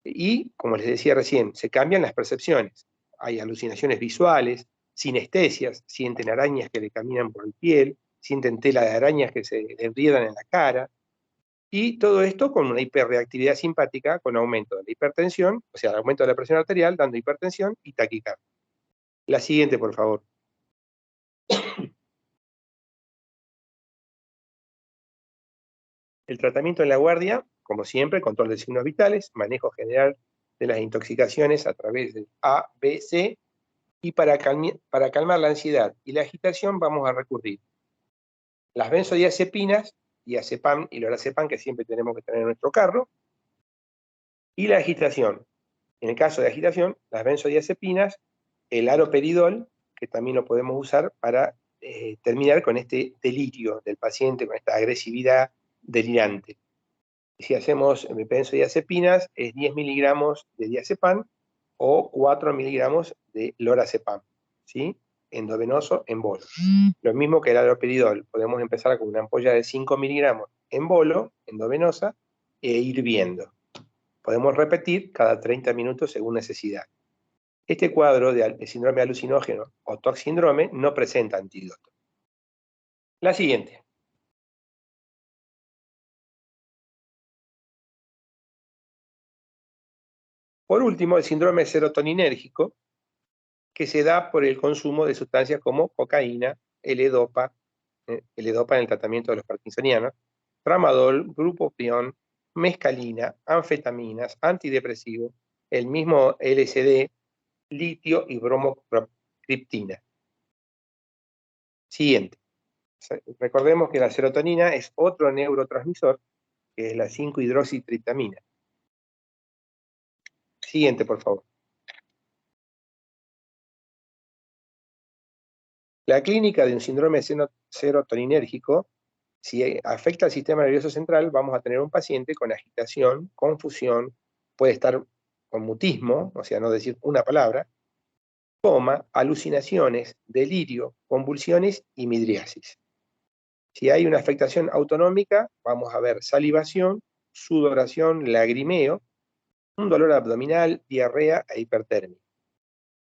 y, como les decía recién, se cambian las percepciones. Hay alucinaciones visuales, sinestesias, sienten arañas que le caminan por la piel, sienten tela de arañas que se le enriedan en la cara, y todo esto con una hiperreactividad simpática, con aumento de la hipertensión, o sea, aumento de la presión arterial, dando hipertensión y taquicardia. La siguiente, por favor. El tratamiento en la guardia, como siempre, control de signos vitales, manejo general de las intoxicaciones a través del A, B, C, y para calmar la ansiedad y la agitación vamos a recurrir las benzodiazepinas, diazepam y lorazepam, que siempre tenemos que tener en nuestro carro, y la agitación. En el caso de agitación, las benzodiazepinas, el haloperidol, que también lo podemos usar para terminar con este delirio del paciente, con esta agresividad delirante. Si hacemos benzodiazepinas, es 10 miligramos de diazepam o 4 miligramos de lorazepam, ¿sí? Endovenoso en bolo. Lo mismo que el haloperidol, podemos empezar con una ampolla de 5 miligramos en bolo, endovenosa, e ir viendo. Podemos repetir cada 30 minutos según necesidad. Este cuadro de síndrome alucinógeno o toxíndrome no presenta antídoto. La siguiente. Por último, el síndrome serotoninérgico, que se da por el consumo de sustancias como cocaína, L-Dopa en el tratamiento de los parkinsonianos, tramadol, grupopión, mescalina, anfetaminas, antidepresivos, el mismo LSD, litio y bromocriptina. Siguiente. Recordemos que la serotonina es otro neurotransmisor, que es la 5-hidroxitriptamina. Siguiente, por favor. La clínica de un síndrome serotoninérgico, si afecta al sistema nervioso central, vamos a tener un paciente con agitación, confusión, puede estar con mutismo, o sea, no decir una palabra, coma, alucinaciones, delirio, convulsiones y midriasis. Si hay una afectación autonómica, vamos a ver salivación, sudoración, lagrimeo, un dolor abdominal, diarrea e hipertermia.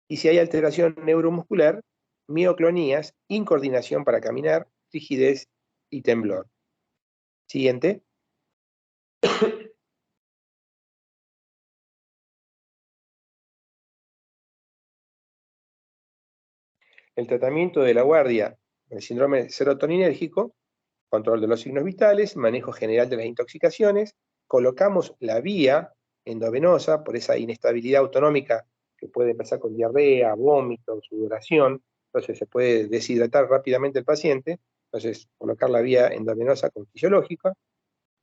Y si hay alteración neuromuscular, mioclonías, incoordinación para caminar, rigidez y temblor. Siguiente. El tratamiento de la guardia del síndrome serotoninérgico, control de los signos vitales, manejo general de las intoxicaciones, colocamos la vía endovenosa por esa inestabilidad autonómica que puede empezar con diarrea, vómito, sudoración, entonces se puede deshidratar rápidamente el paciente, entonces colocar la vía endovenosa con fisiológica,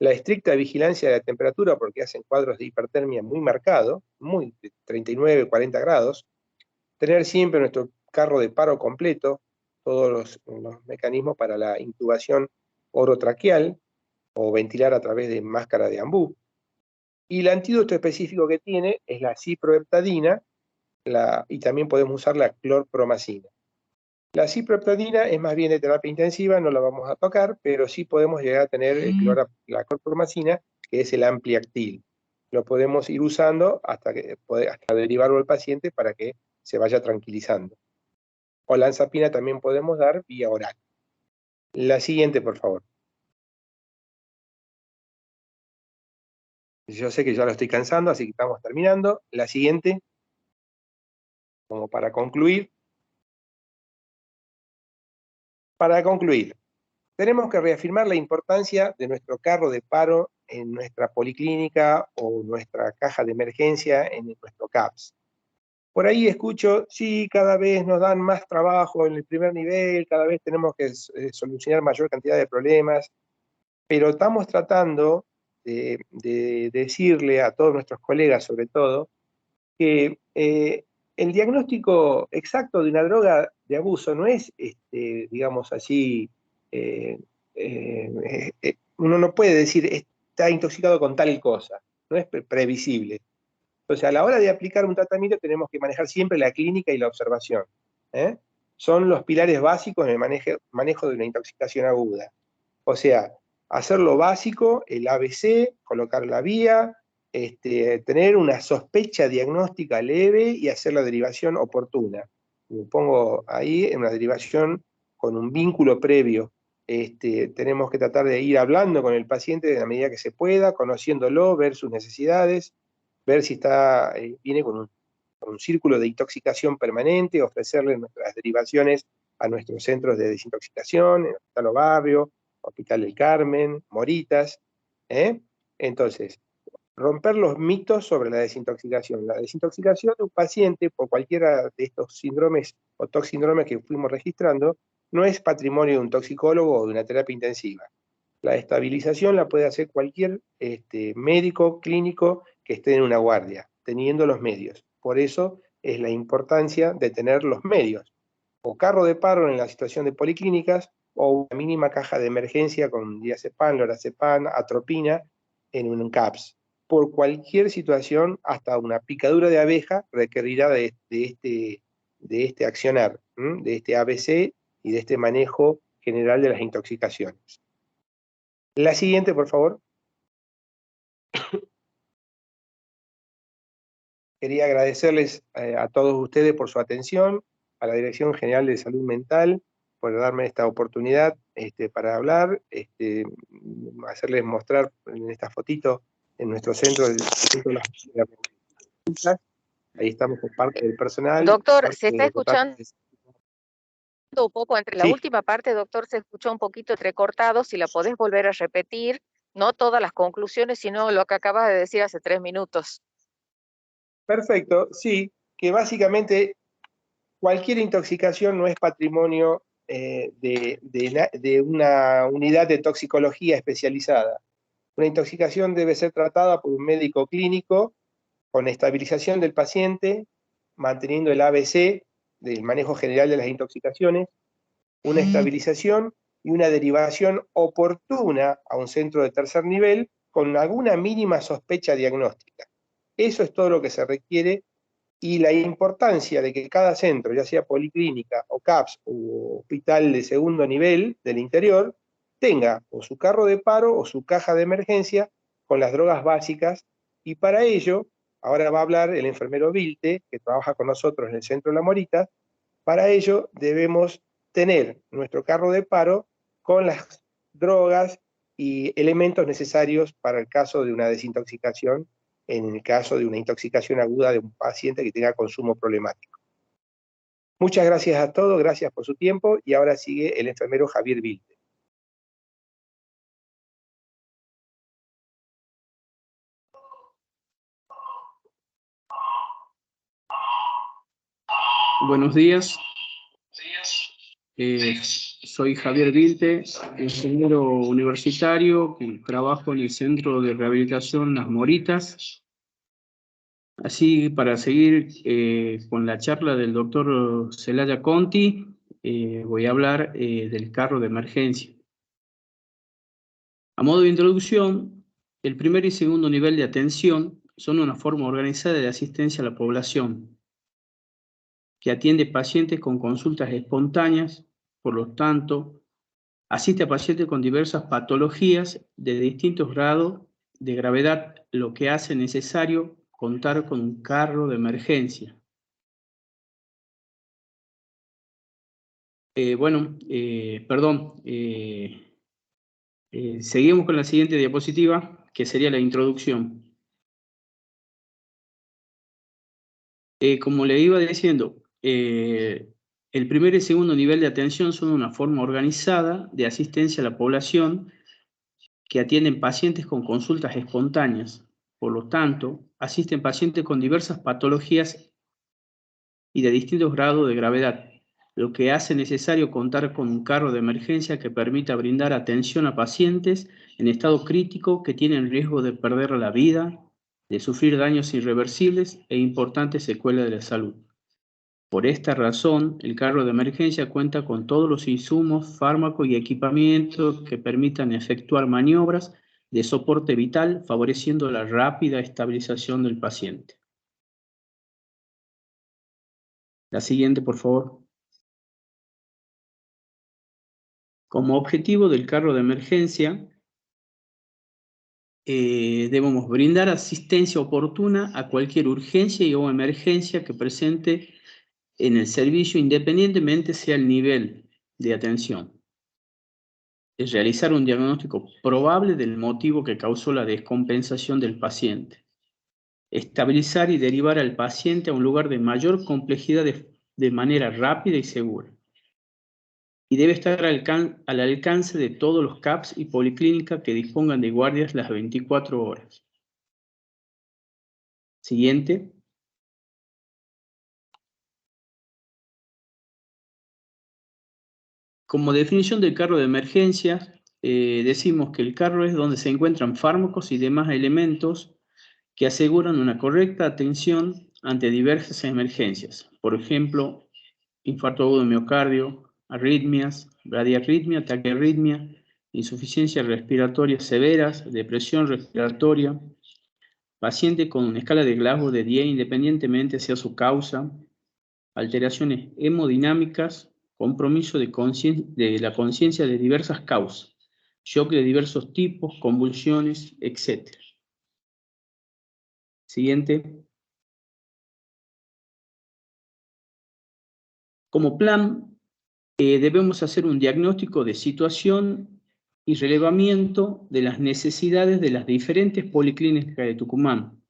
la estricta vigilancia de la temperatura porque hacen cuadros de hipertermia muy marcados, muy de 39, 40 grados, tener siempre nuestro carro de paro completo, todos los mecanismos para la intubación orotraqueal o ventilar a través de máscara de ambú. Y el antídoto específico que tiene es la ciproheptadina y también podemos usar la clorpromacina. La ciproheptadina es más bien de terapia intensiva, no la vamos a tocar, pero sí podemos llegar a tener la clorpromacina, que es el ampliactil. Lo podemos ir usando hasta derivarlo al paciente para que se vaya tranquilizando. Olanzapina también podemos dar vía oral. La siguiente, por favor. Yo sé que ya lo estoy cansando, así que estamos terminando. La siguiente, como para concluir. Para concluir, tenemos que reafirmar la importancia de nuestro carro de paro en nuestra policlínica o nuestra caja de emergencia en nuestro CAPS. Por ahí escucho, sí, cada vez nos dan más trabajo en el primer nivel, cada vez tenemos que solucionar mayor cantidad de problemas, pero estamos tratando de decirle a todos nuestros colegas, sobre todo, que el diagnóstico exacto de una droga de abuso no es, digamos así, uno no puede decir está intoxicado con tal cosa, no es previsible. Entonces, a la hora de aplicar un tratamiento tenemos que manejar siempre la clínica y la observación. Son los pilares básicos en el manejo de una intoxicación aguda. O sea, hacer lo básico, el ABC, colocar la vía, tener una sospecha diagnóstica leve y hacer la derivación oportuna. Me pongo ahí en una derivación con un vínculo previo. Tenemos que tratar de ir hablando con el paciente de la medida que se pueda, conociéndolo, ver sus necesidades, ver si viene con un círculo de intoxicación permanente, ofrecerle nuestras derivaciones a nuestros centros de desintoxicación, en el Hospital Barrio, Hospital del Carmen, Moritas. Entonces, romper los mitos sobre la desintoxicación. La desintoxicación de un paciente por cualquiera de estos síndromes o toxíndromes que fuimos registrando no es patrimonio de un toxicólogo o de una terapia intensiva. La estabilización la puede hacer cualquier médico clínico que esté en una guardia, teniendo los medios. Por eso es la importancia de tener los medios. O carro de paro en la situación de policlínicas, o una mínima caja de emergencia con diazepam, lorazepam, atropina en un CAPS. Por cualquier situación, hasta una picadura de abeja requerirá de este accionar, de este ABC y de este manejo general de las intoxicaciones. La siguiente, por favor. Quería agradecerles a todos ustedes por su atención, a la Dirección General de Salud Mental por darme esta oportunidad para hablar, hacerles mostrar en esta fotito en nuestro centro ahí estamos con parte del personal. Doctor, se está escuchando un poco entre la Sí. última parte, doctor, se escuchó un poquito entrecortado, si la podés volver a repetir, no todas las conclusiones, sino lo que acabas de decir hace 3 minutos. Perfecto, sí, que básicamente cualquier intoxicación no es patrimonio de una unidad de toxicología especializada. Una intoxicación debe ser tratada por un médico clínico con estabilización del paciente, manteniendo el ABC, del manejo general de las intoxicaciones, una estabilización y una derivación oportuna a un centro de tercer nivel con alguna mínima sospecha diagnóstica. Eso es todo lo que se requiere, y la importancia de que cada centro, ya sea policlínica o CAPS o hospital de segundo nivel del interior, tenga o su carro de paro o su caja de emergencia con las drogas básicas, y para ello, ahora va a hablar el enfermero Vilte, que trabaja con nosotros en el centro La Morita. Para ello debemos tener nuestro carro de paro con las drogas y elementos necesarios para el caso de una desintoxicación, en el caso de una intoxicación aguda de un paciente que tenga consumo problemático. Muchas gracias a todos, gracias por su tiempo, y ahora sigue el enfermero Javier Vilte. Buenos días. Soy Javier Vilte, ingeniero universitario que trabajo en el Centro de Rehabilitación Las Moritas. Así, para seguir con la charla del doctor Celaya Conti, voy a hablar del carro de emergencia. A modo de introducción, el primer y segundo nivel de atención son una forma organizada de asistencia a la población, que atiende pacientes con consultas espontáneas, por lo tanto, asiste a pacientes con diversas patologías de distintos grados de gravedad, lo que hace necesario contar con un carro de emergencia. Seguimos con la siguiente diapositiva, que sería la introducción. Como le iba diciendo, el primer y segundo nivel de atención son una forma organizada de asistencia a la población que atienden pacientes con consultas espontáneas. Por lo tanto, asisten pacientes con diversas patologías y de distintos grados de gravedad, lo que hace necesario contar con un carro de emergencia que permita brindar atención a pacientes en estado crítico que tienen riesgo de perder la vida, de sufrir daños irreversibles e importantes secuelas de la salud. Por esta razón, el carro de emergencia cuenta con todos los insumos, fármacos y equipamientos que permitan efectuar maniobras de soporte vital, favoreciendo la rápida estabilización del paciente. La siguiente, por favor. Como objetivo del carro de emergencia, debemos brindar asistencia oportuna a cualquier urgencia o emergencia que presente en el servicio, independientemente sea el nivel de atención. Es realizar un diagnóstico probable del motivo que causó la descompensación del paciente. Estabilizar y derivar al paciente a un lugar de mayor complejidad de manera rápida y segura. Y debe estar al alcance de todos los CAPS y policlínicas que dispongan de guardias las 24 horas. Siguiente. Como definición del carro de emergencia, decimos que el carro es donde se encuentran fármacos y demás elementos que aseguran una correcta atención ante diversas emergencias. Por ejemplo, infarto agudo de miocardio, arritmias, bradiarritmia, taquiarritmia, insuficiencias respiratorias severas, depresión respiratoria, paciente con una escala de Glasgow de 10 independientemente sea su causa, alteraciones hemodinámicas, compromiso de la conciencia de diversas causas, shock de diversos tipos, convulsiones, etc. Siguiente. Como plan, debemos hacer un diagnóstico de situación y relevamiento de las necesidades de las diferentes policlínicas de Tucumán.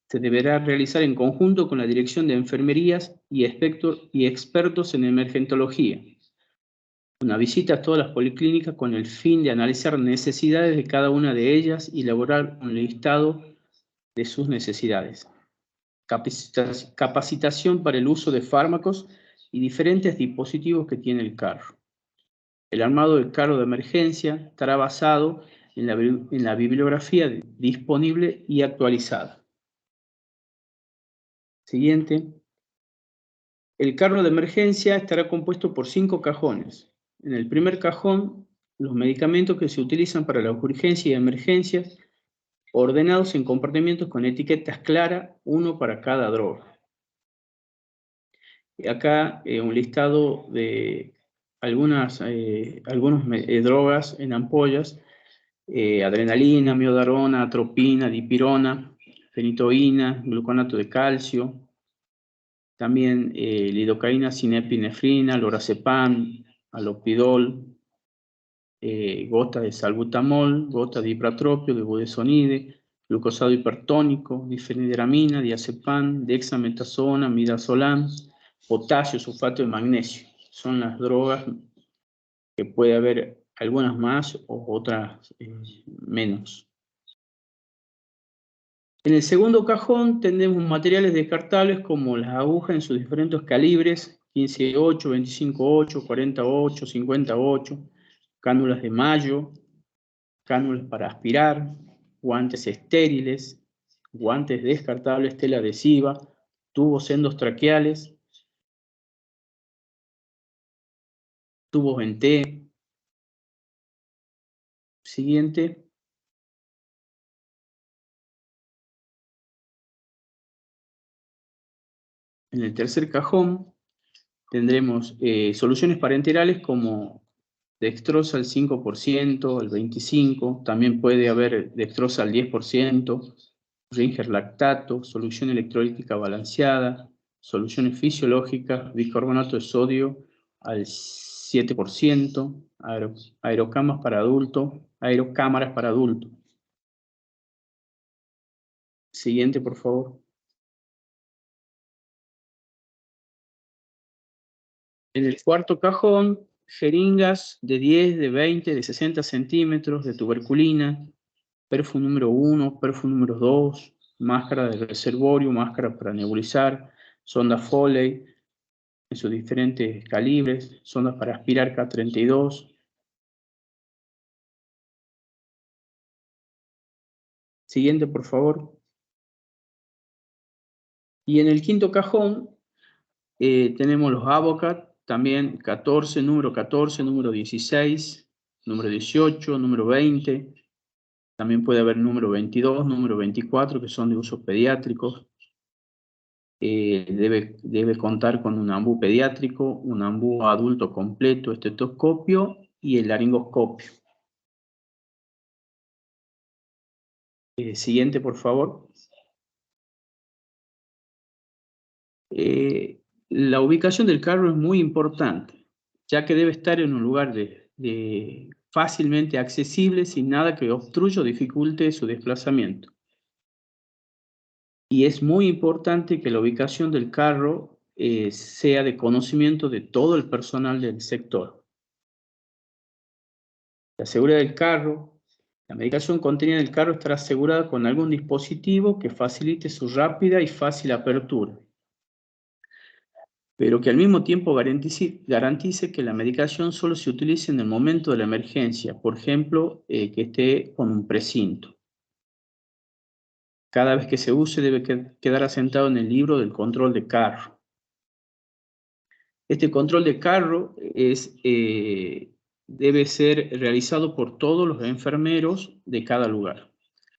Se deberá realizar en conjunto con la Dirección de Enfermerías y expertos en emergentología. Una visita a todas las policlínicas con el fin de analizar necesidades de cada una de ellas y elaborar un listado de sus necesidades. capacitación para el uso de fármacos y diferentes dispositivos que tiene el carro. El armado del carro de emergencia estará basado en la bibliografía disponible y actualizada. Siguiente. El carro de emergencia estará compuesto por 5 cajones. En el primer cajón, los medicamentos que se utilizan para las urgencias y emergencias, ordenados en compartimentos con etiquetas claras, uno para cada droga. Y acá un listado de algunas drogas en ampollas, adrenalina, miodarona, atropina, dipirona, fenitoína, gluconato de calcio, también lidocaína, sinepinefrina, lorazepam, alopidol, gota de salbutamol, gota de ipratropio, de budesonide, glucosado hipertónico, difenidramina, diazepam, dexametasona, midazolam, potasio, sulfato de magnesio. Son las drogas que puede haber algunas más o otras menos. En el segundo cajón tenemos materiales descartables como las agujas en sus diferentes calibres, 15.8, 25.8, 40.8, 50.8, cánulas de mayo, cánulas para aspirar, guantes estériles, guantes descartables, tela adhesiva, tubos endotraqueales, tubos en T. Siguiente. En el tercer cajón tendremos soluciones parenterales como dextrosa al 5%, al 25%, también puede haber dextrosa al 10%, Ringer lactato, solución electrolítica balanceada, soluciones fisiológicas, bicarbonato de sodio al 7%, aerocámaras para adulto. Siguiente, por favor. En el cuarto cajón, jeringas de 10, de 20, de 60 centímetros de tuberculina, perfum número 1, perfum número 2, máscara de reservorio, máscara para nebulizar, sonda Foley en sus diferentes calibres, sondas para aspirar K32. Siguiente, por favor. Y en el quinto cajón tenemos los Avocat, también 14, número 16, número 18, número 20. También puede haber número 22, número 24, que son de usos pediátricos. Debe contar con un ambú pediátrico, un ambú adulto completo, estetoscopio y el laringoscopio. Siguiente, por favor. La ubicación del carro es muy importante, ya que debe estar en un lugar fácilmente accesible, sin nada que obstruya o dificulte su desplazamiento. Y es muy importante que la ubicación del carro sea de conocimiento de todo el personal del sector. La seguridad del carro. La medicación contenida en el carro estará asegurada con algún dispositivo que facilite su rápida y fácil apertura, pero que al mismo tiempo garantice que la medicación solo se utilice en el momento de la emergencia, por ejemplo, que esté con un precinto. Cada vez que se use debe quedar asentado en el libro del control de carro. Este control de carro debe ser realizado por todos los enfermeros de cada lugar.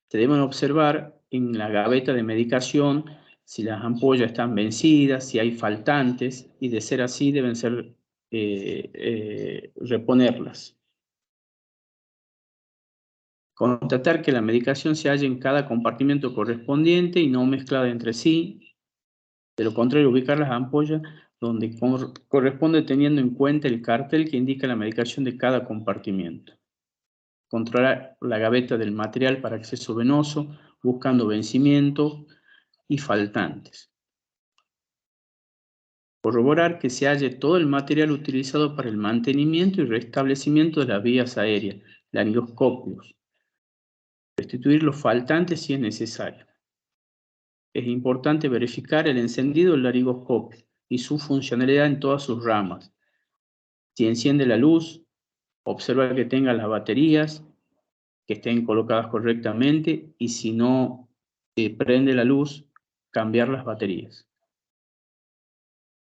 Se deben observar en la gaveta de medicación si las ampollas están vencidas, si hay faltantes, y de ser así deben ser reponerlas. Constatar que la medicación se halla en cada compartimento correspondiente y no mezclada entre sí. De lo contrario, ubicar las ampollas donde corresponde teniendo en cuenta el cartel que indica la medicación de cada compartimento. Controlar la gaveta del material para acceso venoso, buscando vencimientos y faltantes. Corroborar que se halle todo el material utilizado para el mantenimiento y restablecimiento de las vías aéreas, laringoscopios. Restituir los faltantes si es necesario. es importante verificar el encendido del laringoscopio y su funcionalidad en todas sus ramas. Si enciende la luz, observa que tenga las baterías, que estén colocadas correctamente, y si no prende la luz, cambiar las baterías.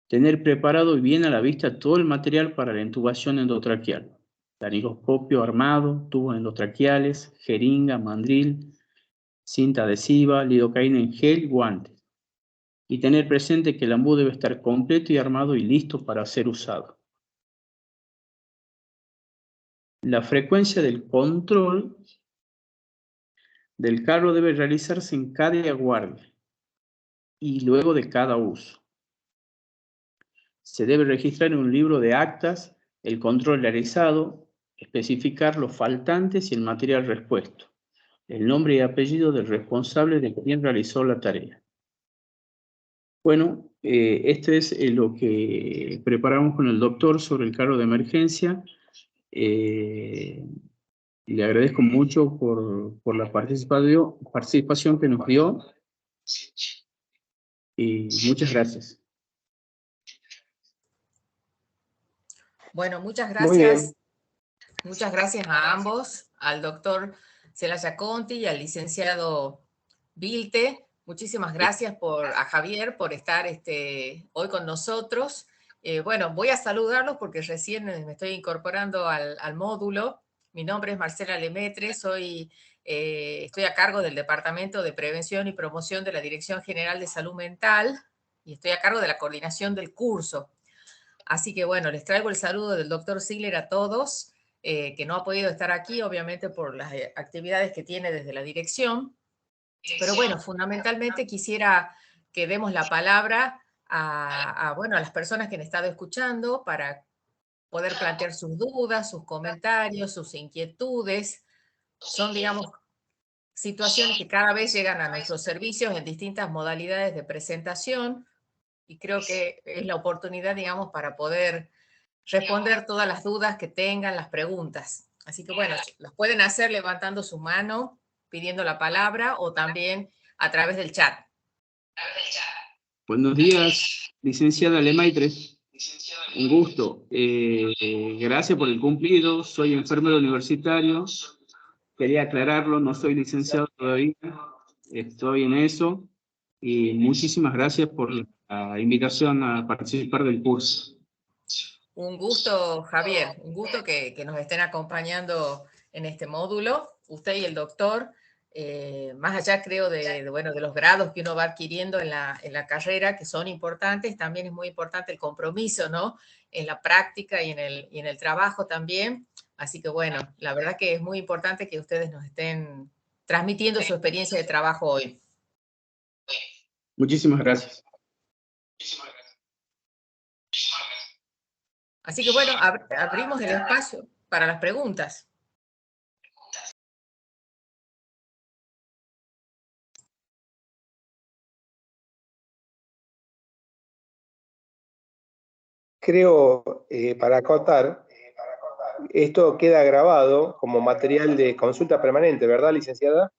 Tener preparado y bien a la vista todo el material para la intubación endotraqueal. Laringoscopio armado, tubos endotraqueales, jeringa, mandril, cinta adhesiva, lidocaína en gel y guantes. Y tener presente que el ambú debe estar completo y armado y listo para ser usado. La frecuencia del control del carro debe realizarse en cada guardia y luego de cada uso. Se debe registrar en un libro de actas el control realizado, especificar los faltantes y el material repuesto, el nombre y apellido del responsable de quien realizó la tarea. Bueno, esto es lo que preparamos con el doctor sobre el carro de emergencia. Le agradezco mucho por la participación que nos dio y muchas gracias. Bueno, muchas Muy bien. gracias. Muchas gracias a ambos, al doctor Celaya Conti y al licenciado Vilte. Muchísimas gracias a Javier por estar hoy con nosotros. Bueno, voy a saludarlos porque recién me estoy incorporando al módulo. Mi nombre es Marcela Lemetre, estoy a cargo del Departamento de Prevención y Promoción de la Dirección General de Salud Mental y estoy a cargo de la coordinación del curso. Así que bueno, les traigo el saludo del doctor Ziegler a todos, que no ha podido estar aquí, obviamente por las actividades que tiene desde la dirección. Pero bueno, fundamentalmente quisiera que demos la palabra a las personas que han estado escuchando para poder plantear sus dudas, sus comentarios, sus inquietudes. Son, digamos, situaciones que cada vez llegan a nuestros servicios en distintas modalidades de presentación y creo que es la oportunidad, digamos, para poder responder todas las dudas que tengan, las preguntas. Así que bueno, las pueden hacer levantando su mano, pidiendo la palabra o también a través del chat. Buenos días, licenciada Lemaitre. Un gusto. Gracias por el cumplido. Soy enfermero universitario. Quería aclararlo, no soy licenciado todavía. Estoy en eso. Y muchísimas gracias por la invitación a participar del curso. Un gusto, Javier. Un gusto que nos estén acompañando en este módulo, usted y el doctor. Más allá, creo, de los grados que uno va adquiriendo en la carrera, que son importantes, también es muy importante el compromiso, ¿no? En la práctica y en el trabajo también. Así que, bueno, la verdad que es muy importante que ustedes nos estén transmitiendo su experiencia de trabajo hoy. Muchísimas gracias. Así que, bueno, abrimos el espacio para las preguntas. Creo, para acotar, esto queda grabado como material de consulta permanente, ¿verdad, licenciada?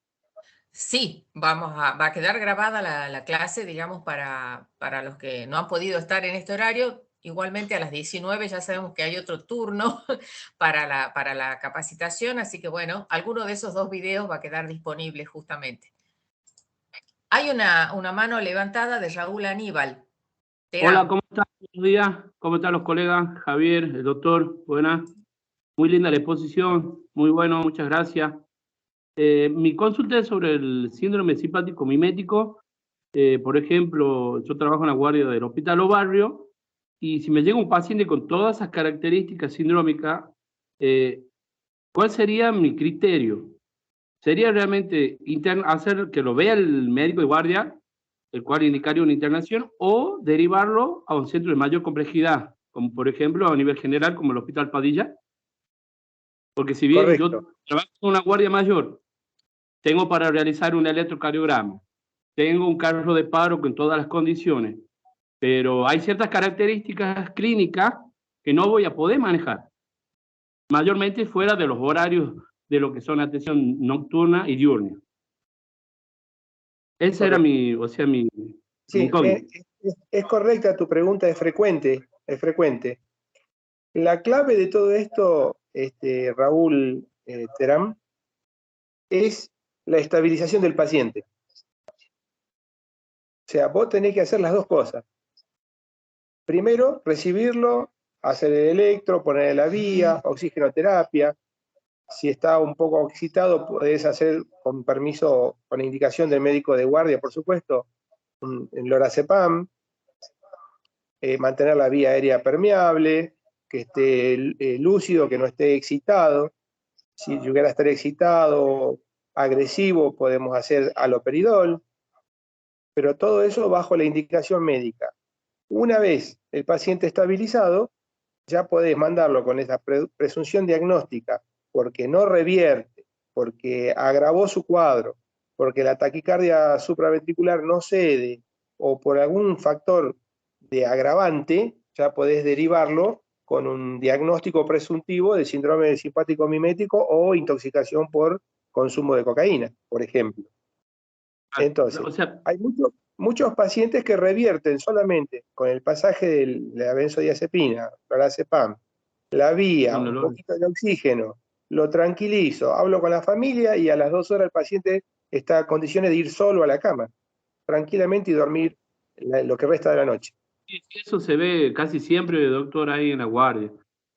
Sí, va a quedar grabada la clase, digamos, para los que no han podido estar en este horario. Igualmente a las 19 ya sabemos que hay otro turno para la capacitación, así que bueno, alguno de esos dos videos va a quedar disponible justamente. Hay una mano levantada de Raúl Aníbal. Hola, ¿cómo están? Buenos días. ¿Cómo están los colegas? Javier, el doctor, buenas. Muy linda la exposición, muy bueno, muchas gracias. Mi consulta es sobre el síndrome simpático mimético. Por ejemplo, yo trabajo en la guardia del Hospital O Barrio y si me llega un paciente con todas esas características sindrómicas, ¿cuál sería mi criterio? ¿Sería realmente hacer que lo vea el médico de guardia, el cual indicaría una internación, o derivarlo a un centro de mayor complejidad, como por ejemplo a nivel general, como el Hospital Padilla? Porque si bien Correcto. yo trabajo en una guardia mayor, tengo para realizar un electrocardiograma, tengo un carro de paro con todas las condiciones, pero hay ciertas características clínicas que no voy a poder manejar, mayormente fuera de los horarios de lo que son atención nocturna y diurna. Esa era mi, o sea, mi Sí, incógnita. es correcta tu pregunta, es frecuente, es frecuente. La clave de todo esto, Raúl Terán, es la estabilización del paciente. O sea, vos tenés que hacer las dos cosas. Primero, recibirlo, hacer el electro, ponerle la vía, oxigenoterapia. Si está un poco excitado, podés hacer, con permiso, con indicación del médico de guardia, por supuesto, el lorazepam, mantener la vía aérea permeable, que esté lúcido, que no esté excitado. Si llegara a estar excitado, agresivo, podemos hacer haloperidol, pero todo eso bajo la indicación médica. Una vez el paciente estabilizado, ya podés mandarlo con esa presunción diagnóstica, porque no revierte, porque agravó su cuadro, porque la taquicardia supraventricular no cede, o por algún factor de agravante, ya podés derivarlo con un diagnóstico presuntivo de síndrome simpático mimético o intoxicación por consumo de cocaína, por ejemplo. Entonces, O sea, hay muchos pacientes que revierten solamente con el pasaje de la benzodiazepina, lorazepam, la vía, con un dolor. poquito de oxígeno, lo tranquilizo, hablo con la familia y a las 2 horas el paciente está en condiciones de ir solo a la cama, tranquilamente y dormir lo que resta de la noche. Sí, sí, eso se ve casi siempre, doctor, ahí en la guardia. O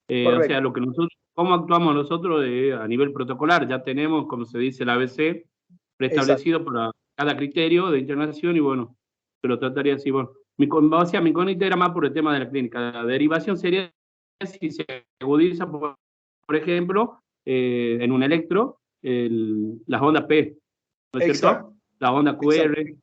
sea, Correcto, lo que nosotros, cómo actuamos nosotros a nivel protocolar, ya tenemos, como se dice, el ABC exacto. preestablecido para cada criterio de internación y bueno, se lo trataría así. Bueno, o sea, mi incógnita era más por el tema de la clínica. La derivación sería si se agudiza, por ejemplo, en un electro, las ondas P, ¿no es cierto? Exacto, La onda exacto, QR.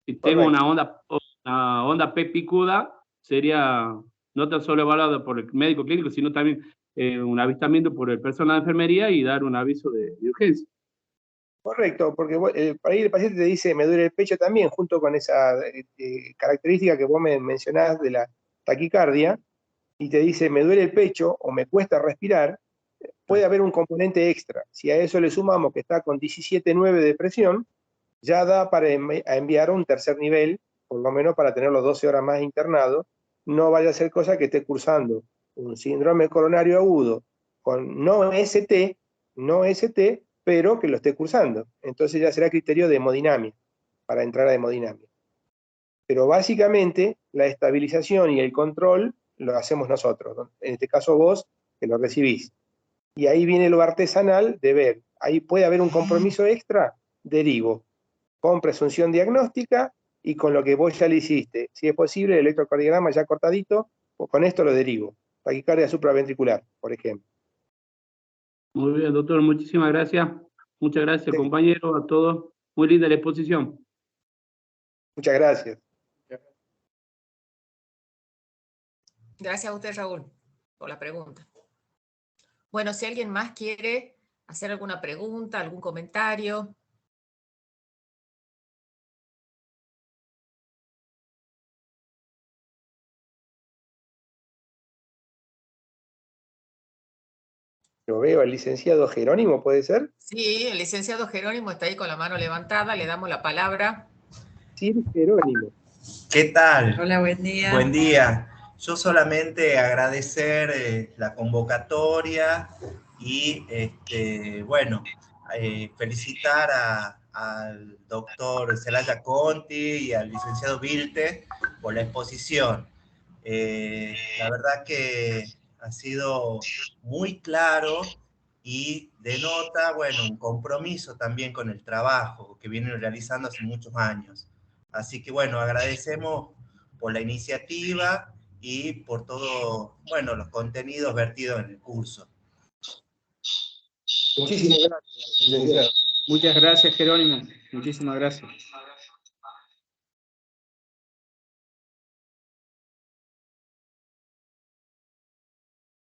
Si tengo correcto. una onda P picuda, sería no tan solo evaluada por el médico clínico, sino también un avistamiento por el personal de enfermería y dar un aviso de urgencia. Correcto, porque por ahí el paciente te dice, me duele el pecho también, junto con esa característica que vos me mencionás de la taquicardia, y te dice, me duele el pecho o me cuesta respirar, puede haber un componente extra. Si a eso le sumamos que está con 17,9 de presión, ya da para enviar a un tercer nivel, por lo menos para tenerlo 12 horas más internado. No vaya a ser cosa que esté cursando un síndrome coronario agudo con no ST, pero que lo esté cursando. Entonces ya será criterio de hemodinamia, para entrar a hemodinamia. Pero básicamente la estabilización y el control lo hacemos nosotros, ¿no? En este caso vos, que lo recibís. Y ahí viene lo artesanal de ver, ahí puede haber un compromiso extra, derivo, con presunción diagnóstica y con lo que vos ya le hiciste. Si es posible, el electrocardiograma ya cortadito, pues con esto lo derivo. Taquicardia supraventricular, por ejemplo. Muy bien, doctor, muchísimas gracias. Muchas gracias, Sí, compañeros, a todos. Muy linda la exposición. muchas gracias. Gracias a usted, Raúl, por la pregunta. Bueno, si alguien más quiere hacer alguna pregunta, algún comentario. Lo veo al licenciado Jerónimo, ¿puede ser? Sí, el licenciado Jerónimo está ahí con la mano levantada, le damos la palabra. Sir Jerónimo. ¿Qué tal? Hola, buen día. Buen día. Yo solamente agradecer la convocatoria y, bueno, felicitar al doctor Celaya Conti y al licenciado Vilte por la exposición. La verdad que ha sido muy claro y denota, bueno, un compromiso también con el trabajo que vienen realizando hace muchos años. Así que, bueno, agradecemos por la iniciativa y por todo, bueno, los contenidos vertidos en el curso. Muchísimas gracias, licenciado. Muchas gracias, Jerónimo. Muchísimas gracias.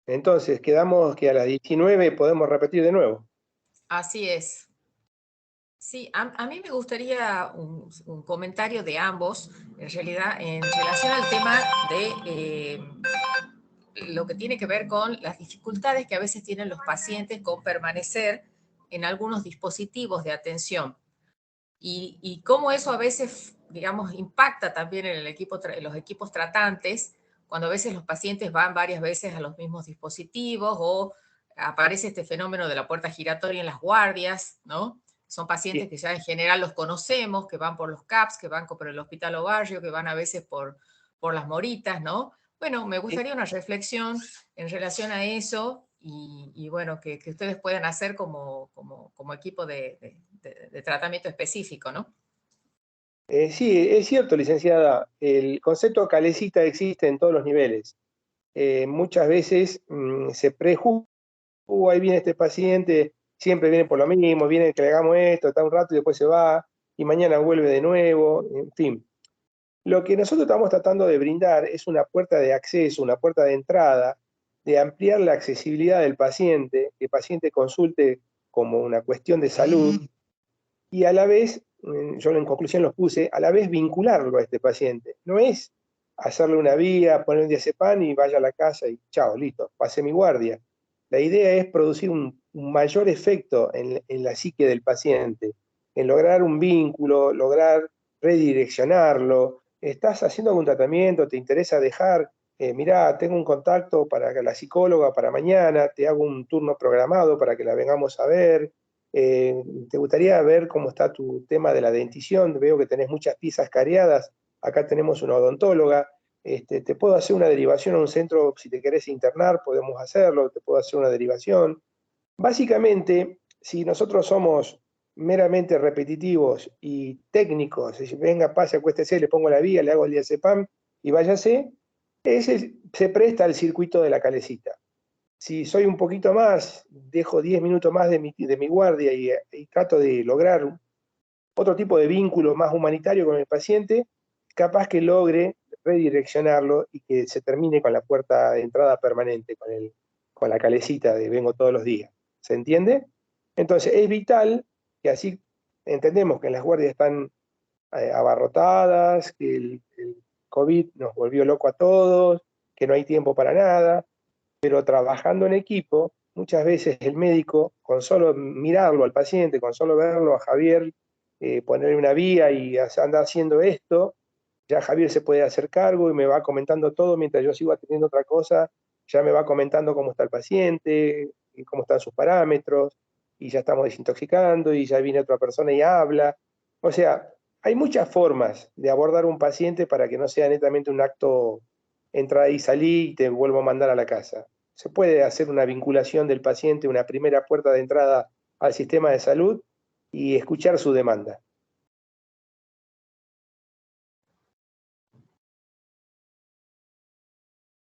Entonces, quedamos que a las 19 podemos repetir de nuevo. Así es. Sí, a mí me gustaría un comentario de ambos, en realidad, en relación al tema de lo que tiene que ver con las dificultades que a veces tienen los pacientes con permanecer en algunos dispositivos de atención. y cómo eso a veces, digamos, impacta también en en los equipos tratantes, cuando a veces los pacientes van varias veces a los mismos dispositivos o aparece este fenómeno de la puerta giratoria en las guardias, ¿no? Son pacientes que ya en general los conocemos, que van por los CAPS, que van por el Hospital Obarrio, que van a veces por las Moritas, ¿no? Bueno, me gustaría una reflexión en relación a eso y bueno, que ustedes puedan hacer como equipo de tratamiento específico, ¿no? Sí, es cierto, licenciada. El concepto calecita existe en todos los niveles. Muchas veces se prejuzga, ahí viene este paciente, siempre viene por lo mismo, viene que le hagamos esto, está un rato y después se va, y mañana vuelve de nuevo, en fin. Lo que nosotros estamos tratando de brindar es una puerta de acceso, una puerta de entrada, de ampliar la accesibilidad del paciente, que el paciente consulte como una cuestión de salud, y a la vez, yo en conclusión los puse, a la vez vincularlo a este paciente. No es hacerle una vía, poner un diazepam y vaya a la casa y chao, listo, pasé mi guardia. La idea es producir un mayor efecto en la psique del paciente, en lograr un vínculo, lograr redireccionarlo. Estás haciendo algún tratamiento, te interesa dejar, mirá, tengo un contacto para la psicóloga para mañana, te hago un turno programado para que la vengamos a ver. ¿Te gustaría ver cómo está tu tema de la dentición? Veo que tenés muchas piezas cariadas. Acá tenemos una odontóloga. Te puedo hacer una derivación a un centro, si te querés internar, podemos hacerlo, te puedo hacer una derivación. Básicamente, si nosotros somos meramente repetitivos y técnicos, es decir, venga, pase, acuéstese, le pongo la vía, le hago el diazepam y váyase, ese se presta al circuito de la calecita. Si soy un poquito más, dejo 10 minutos más de mi guardia y trato de lograr otro tipo de vínculo más humanitario con el paciente, capaz que logre redireccionarlo y que se termine con la puerta de entrada permanente, con la calecita de vengo todos los días. ¿Se entiende? Entonces es vital que así entendemos que las guardias están abarrotadas, que el COVID nos volvió loco a todos, que no hay tiempo para nada, pero trabajando en equipo, muchas veces el médico, con solo mirarlo al paciente, con solo verlo a Javier, ponerle una vía y andar haciendo esto, ya Javier se puede hacer cargo y me va comentando todo mientras yo sigo atendiendo otra cosa, ya me va comentando cómo está el paciente, y cómo están sus parámetros, y ya estamos desintoxicando, y ya viene otra persona y habla. O sea, hay muchas formas de abordar un paciente para que no sea netamente un acto entra y salí y te vuelvo a mandar a la casa. Se puede hacer una vinculación del paciente, una primera puerta de entrada al sistema de salud y escuchar su demanda.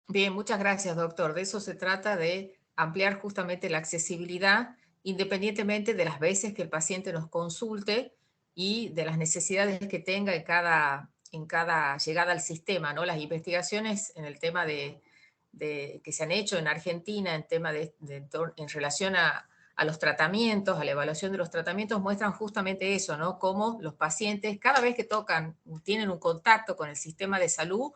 Bien, muchas gracias, doctor. De eso se trata, de ampliar justamente la accesibilidad, independientemente de las veces que el paciente nos consulte y de las necesidades que tenga en cada llegada al sistema, ¿no? Las investigaciones en el tema que se han hecho en Argentina en relación a los tratamientos, a la evaluación de los tratamientos, muestran justamente eso, ¿no? Cómo los pacientes, cada vez que tienen un contacto con el sistema de salud,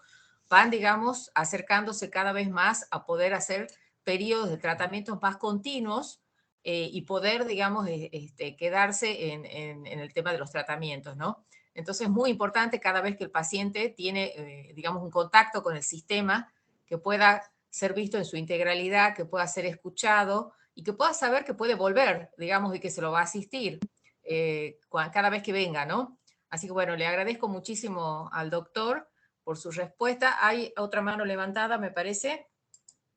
van, digamos, acercándose cada vez más a poder hacer periodos de tratamientos más continuos y poder, digamos, quedarse en el tema de los tratamientos, ¿no? Entonces es muy importante cada vez que el paciente tiene, digamos, un contacto con el sistema, que pueda ser visto en su integralidad, que pueda ser escuchado y que pueda saber que puede volver, digamos, y que se lo va a asistir cada vez que venga, ¿no? Así que bueno, le agradezco muchísimo al doctor por su respuesta. Hay otra mano levantada, me parece.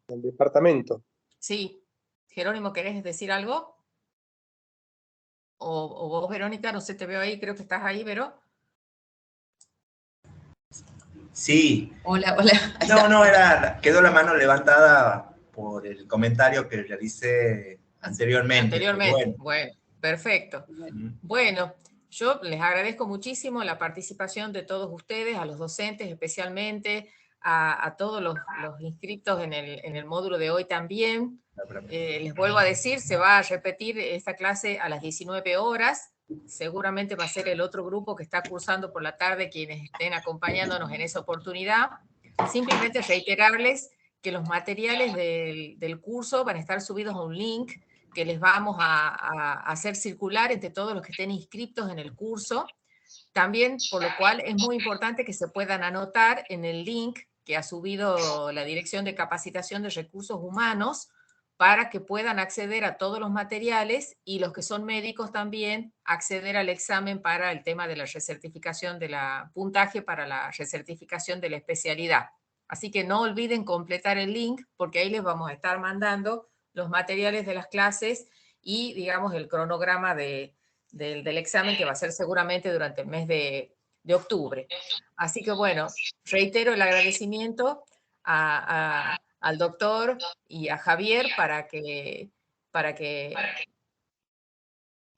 El departamento. Sí. Jerónimo, ¿querés decir algo? O vos, Verónica, no sé, te veo ahí, creo que estás ahí, Vero. Sí. Hola, hola. No, quedó la mano levantada por el comentario que realicé anteriormente. Bueno, perfecto. Bueno, yo les agradezco muchísimo la participación de todos ustedes, a los docentes especialmente, a todos los inscritos en el módulo de hoy también. Les vuelvo a decir, se va a repetir esta clase a las 19 horas. Seguramente va a ser el otro grupo que está cursando por la tarde quienes estén acompañándonos en esa oportunidad. Simplemente reiterarles que los materiales del curso van a estar subidos a un link que les vamos a hacer circular entre todos los que estén inscritos en el curso. También, por lo cual, es muy importante que se puedan anotar en el link que ha subido la Dirección de Capacitación de Recursos Humanos para que puedan acceder a todos los materiales y los que son médicos también acceder al examen para el tema de la recertificación de la puntaje para la recertificación de la especialidad. Así que no olviden completar el link porque ahí les vamos a estar mandando los materiales de las clases y, digamos, el cronograma del examen que va a ser seguramente durante el mes de octubre. Así que, bueno, reitero el agradecimiento al doctor y a Javier para que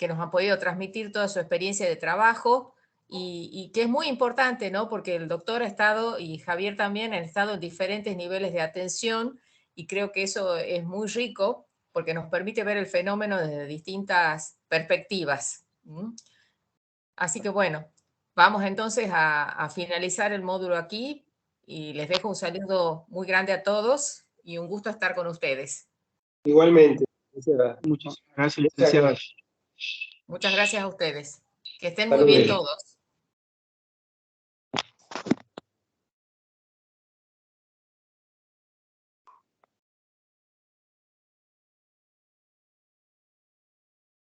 nos han podido transmitir toda su experiencia de trabajo y que es muy importante, ¿no? Porque el doctor ha estado, y Javier también, han estado en diferentes niveles de atención y creo que eso es muy rico porque nos permite ver el fenómeno desde distintas perspectivas. Así que bueno, vamos entonces a finalizar el módulo aquí y les dejo un saludo muy grande a todos y un gusto estar con ustedes. Igualmente. Muchísimas gracias, licenciada. Muchas gracias a ustedes. Que estén Hasta muy bien luego. todos.